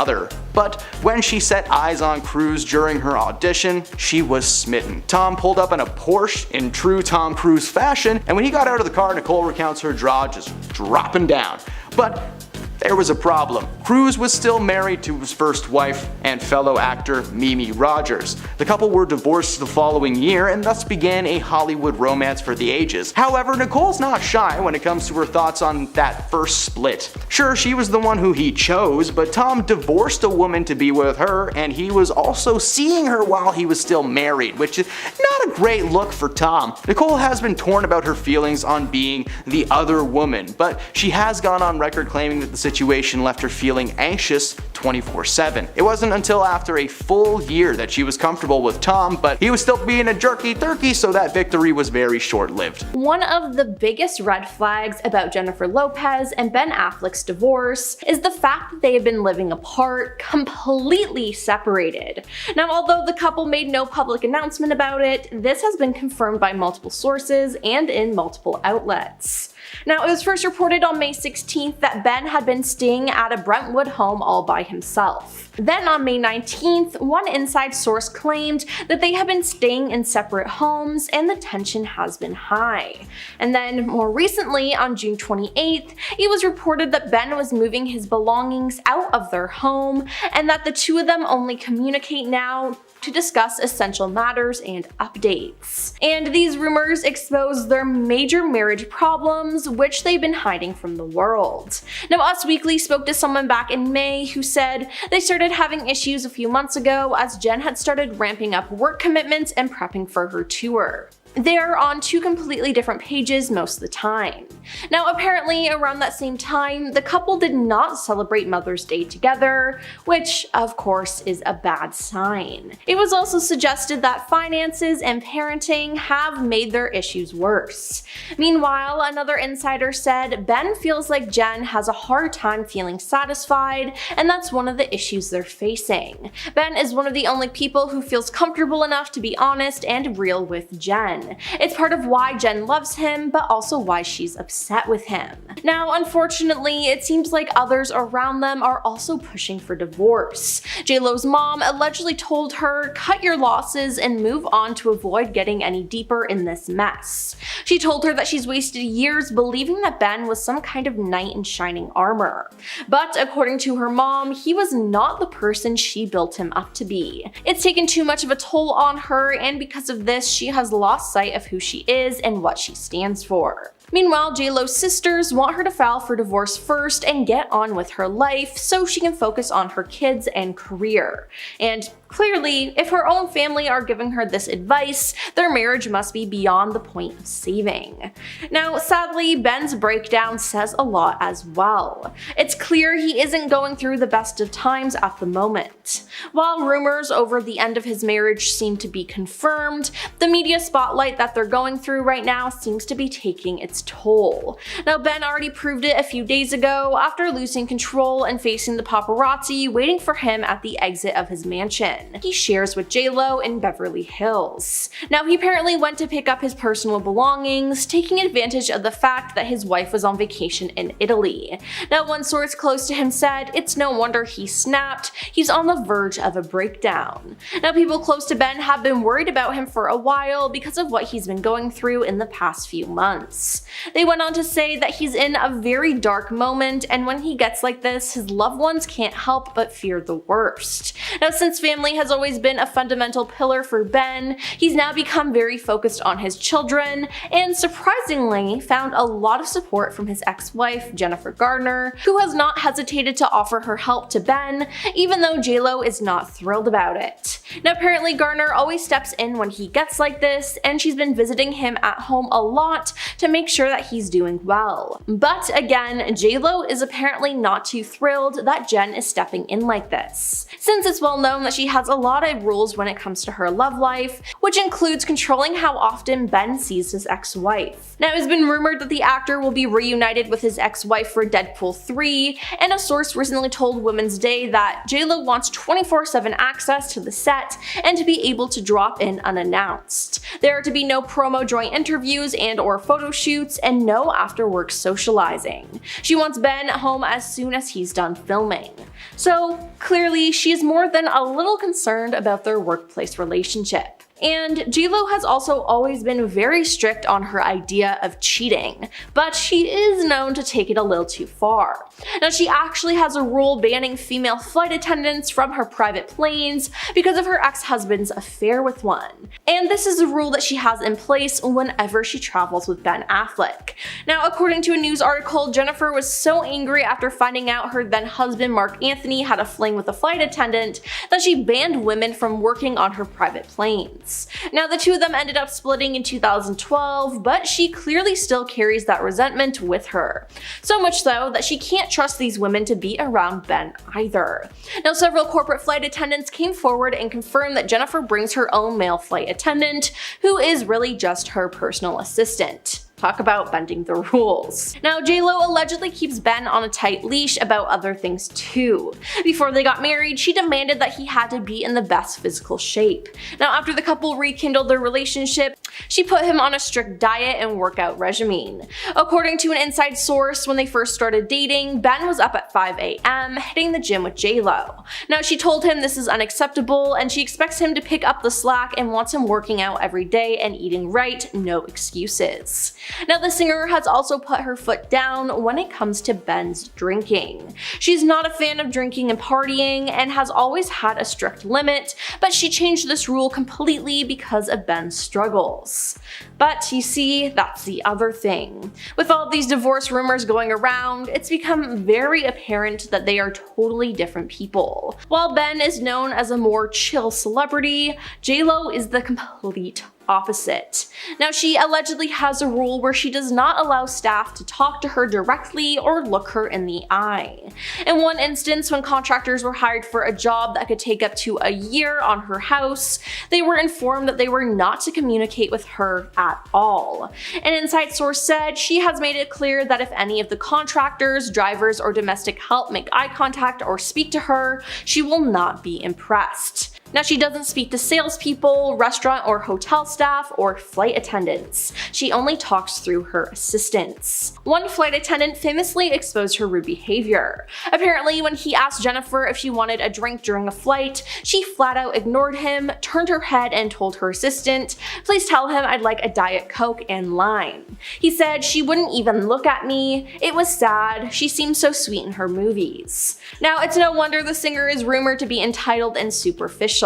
But when she set eyes on Cruise during her audition, she was smitten. Tom pulled up in a Porsche in true Tom Cruise fashion, and when he got out of the car, Nicole recounts her jaw just dropping down. But there was a problem. Cruise was still married to his first wife and fellow actor Mimi Rogers. The couple were divorced the following year and thus began a Hollywood romance for the ages. However, Nicole's not shy when it comes to her thoughts on that first split. Sure, she was the one who he chose, but Tom divorced a woman to be with her, and he was also seeing her while he was still married, which is not a great look for Tom. Nicole has been torn about her feelings on being the other woman, but she has gone on record claiming that the situation left her feeling anxious 24/7. It wasn't until after a full year that she was comfortable with Tom, but he was still being a jerky turkey, so that victory was very short-lived. One of the biggest red flags about Jennifer Lopez and Ben Affleck's divorce is the fact that they have been living apart, completely separated. Now, although the couple made no public announcement about it, this has been confirmed by multiple sources and in multiple outlets. Now, it was first reported on May 16th that Ben had been staying at a Brentwood home all by himself. Then on May 19th, one inside source claimed that they had been staying in separate homes and the tension has been high. And then more recently, on June 28th, it was reported that Ben was moving his belongings out of their home and that the two of them only communicate now to discuss essential matters and updates. And these rumors expose their major marriage problems, which they've been hiding from the world. Now, Us Weekly spoke to someone back in May who said they started having issues a few months ago as Jen had started ramping up work commitments and prepping for her tour. They are on two completely different pages most of the time. Now, apparently around that same time, the couple did not celebrate Mother's Day together, which of course is a bad sign. It was also suggested that finances and parenting have made their issues worse. Meanwhile, another insider said Ben feels like Jen has a hard time feeling satisfied, and that's one of the issues they're facing. Ben is one of the only people who feels comfortable enough to be honest and real with Jen. It's part of why Jen loves him, but also why she's upset with him. Now, unfortunately, it seems like others around them are also pushing for divorce. J-Lo's mom allegedly told her, "Cut your losses and move on to avoid getting any deeper in this mess." She told her that she's wasted years believing that Ben was some kind of knight in shining armor. But according to her mom, he was not the person she built him up to be. It's taken too much of a toll on her, and because of this, she has lost sight of who she is and what she stands for. Meanwhile, J-Lo's sisters want her to file for divorce first and get on with her life so she can focus on her kids and career. And clearly, if her own family are giving her this advice, their marriage must be beyond the point of saving. Now, sadly, Ben's breakdown says a lot as well. It's clear he isn't going through the best of times at the moment. While rumors over the end of his marriage seem to be confirmed, the media spotlight that they're going through right now seems to be taking its toll. Now, Ben already proved it a few days ago after losing control and facing the paparazzi waiting for him at the exit of his mansion he shares with J-Lo in Beverly Hills. Now, he apparently went to pick up his personal belongings, taking advantage of the fact that his wife was on vacation in Italy. Now, one source close to him said it's no wonder he snapped, he's on the verge of a breakdown. Now, people close to Ben have been worried about him for a while because of what he's been going through in the past few months. They went on to say that he's in a very dark moment, and when he gets like this, his loved ones can't help but fear the worst. Now, since family has always been a fundamental pillar for Ben, he's now become very focused on his children, and surprisingly found a lot of support from his ex-wife, Jennifer Garner, who has not hesitated to offer her help to Ben, even though J-Lo is was not thrilled about it. Now apparently Garner always steps in when he gets like this, and she's been visiting him at home a lot to make sure that he's doing well. But again, J-Lo is apparently not too thrilled that Jen is stepping in like this, since it's well known that she has a lot of rules when it comes to her love life, which includes controlling how often Ben sees his ex-wife. Now it's been rumored that the actor will be reunited with his ex-wife for Deadpool 3, and a source recently told Women's Day that J-Lo wants 24/7 access to the set and to be able to drop in unannounced. There are to be no promo joint interviews and or photo shoots, and no after-work socializing. She wants Ben home as soon as he's done filming. So clearly she is more than a little concerned about their workplace relationship. And J-Lo has also always been very strict on her idea of cheating, but she is known to take it a little too far. Now she actually has a rule banning female flight attendants from her private planes because of her ex-husband's affair with one. And this is a rule that she has in place whenever she travels with Ben Affleck. Now according to a news article, Jennifer was so angry after finding out her then husband Mark Anthony had a fling with a flight attendant that she banned women from working on her private planes. Now the two of them ended up splitting in 2012, but she clearly still carries that resentment with her. So much so that she can't trust these women to be around Ben either. Now several corporate flight attendants came forward and confirmed that Jennifer brings her own male flight attendant, who is really just her personal assistant. Talk about bending the rules. Now J-Lo allegedly keeps Ben on a tight leash about other things too. Before they got married, she demanded that he had to be in the best physical shape. Now after the couple rekindled their relationship, she put him on a strict diet and workout regimen. According to an inside source, when they first started dating, Ben was up at 5 a.m. hitting the gym with J-Lo. Now she told him this is unacceptable and she expects him to pick up the slack and wants him working out every day and eating right, no excuses. Now the singer has also put her foot down when it comes to Ben's drinking. She's not a fan of drinking and partying and has always had a strict limit, but she changed this rule completely because of Ben's struggles. But you see, that's the other thing. With all of these divorce rumors going around, it's become very apparent that they are totally different people. While Ben is known as a more chill celebrity, J-Lo is the complete opposite. Now she allegedly has a rule where she does not allow staff to talk to her directly or look her in the eye. In one instance, when contractors were hired for a job that could take up to a year on her house, they were informed that they were not to communicate with her at all. An inside source said she has made it clear that if any of the contractors, drivers, or domestic help make eye contact or speak to her, she will not be impressed. Now she doesn't speak to salespeople, restaurant or hotel staff, or flight attendants. She only talks through her assistants. One flight attendant famously exposed her rude behavior. Apparently, when he asked Jennifer if she wanted a drink during a flight, she flat out ignored him, turned her head and told her assistant, "Please tell him I'd like a Diet Coke and lime." He said she wouldn't even look at me. It was sad. She seemed so sweet in her movies. Now it's no wonder the singer is rumored to be entitled and superficial,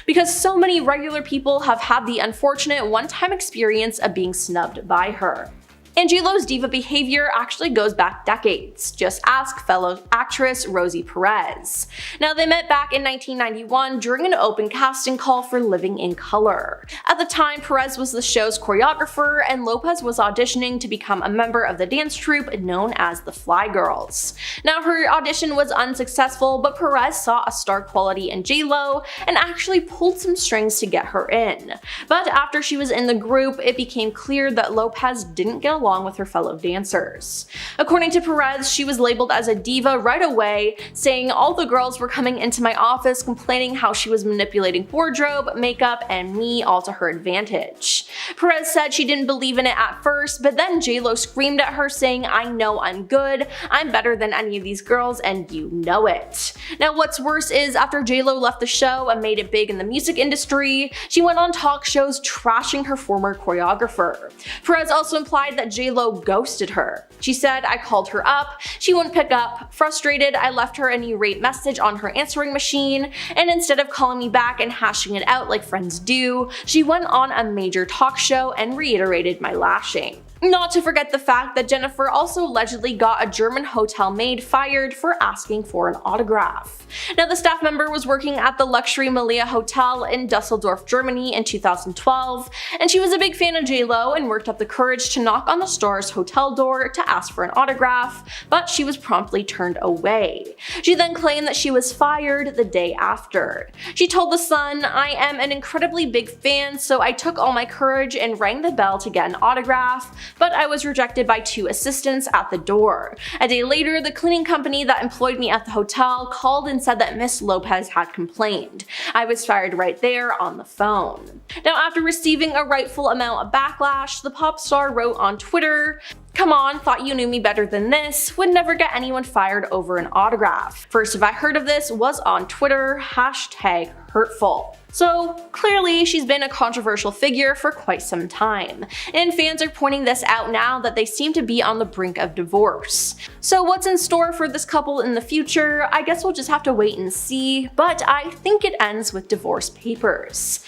because so many regular people have had the unfortunate one-time experience of being snubbed by her. And J-Lo's diva behavior actually goes back decades. Just ask fellow actress Rosie Perez. Now they met back in 1991 during an open casting call for Living in Color. At the time, Perez was the show's choreographer and Lopez was auditioning to become a member of the dance troupe known as the Fly Girls. Now her audition was unsuccessful, but Perez saw a star quality in J-Lo and actually pulled some strings to get her in. But after she was in the group, it became clear that Lopez didn't get along with her fellow dancers. According to Perez, she was labeled as a diva right away, saying all the girls were coming into my office complaining how she was manipulating wardrobe, makeup, and me all to her advantage. Perez said she didn't believe in it at first, but then J-Lo screamed at her saying, "I know I'm good, I'm better than any of these girls and you know it." Now what's worse is after J-Lo left the show and made it big in the music industry, she went on talk shows trashing her former choreographer. Perez also implied that J-Lo ghosted her. She said, "I called her up, she wouldn't pick up. Frustrated, I left her an irate message on her answering machine, and instead of calling me back and hashing it out like friends do, she went on a major talk show and reiterated my lashing." Not to forget the fact that Jennifer also allegedly got a German hotel maid fired for asking for an autograph. Now, the staff member was working at the luxury Melia Hotel in Dusseldorf, Germany in 2012, and she was a big fan of J-Lo and worked up the courage to knock on the star's hotel door to ask for an autograph, but she was promptly turned away. She then claimed that she was fired the day after. She told The Sun, "I am an incredibly big fan, so I took all my courage and rang the bell to get an autograph, but I was rejected by 2 assistants at the door. A day later, the cleaning company that employed me at the hotel called and said that Miss Lopez had complained. I was fired right there on the phone." Now, after receiving a rightful amount of backlash, the pop star wrote on Twitter, "Come on, thought you knew me better than this. Would never get anyone fired over an autograph. First if I heard of this was on Twitter, #hurtful." So clearly she's been a controversial figure for quite some time, and fans are pointing this out now that they seem to be on the brink of divorce. So what's in store for this couple in the future? I guess we'll just have to wait and see, but I think it ends with divorce papers.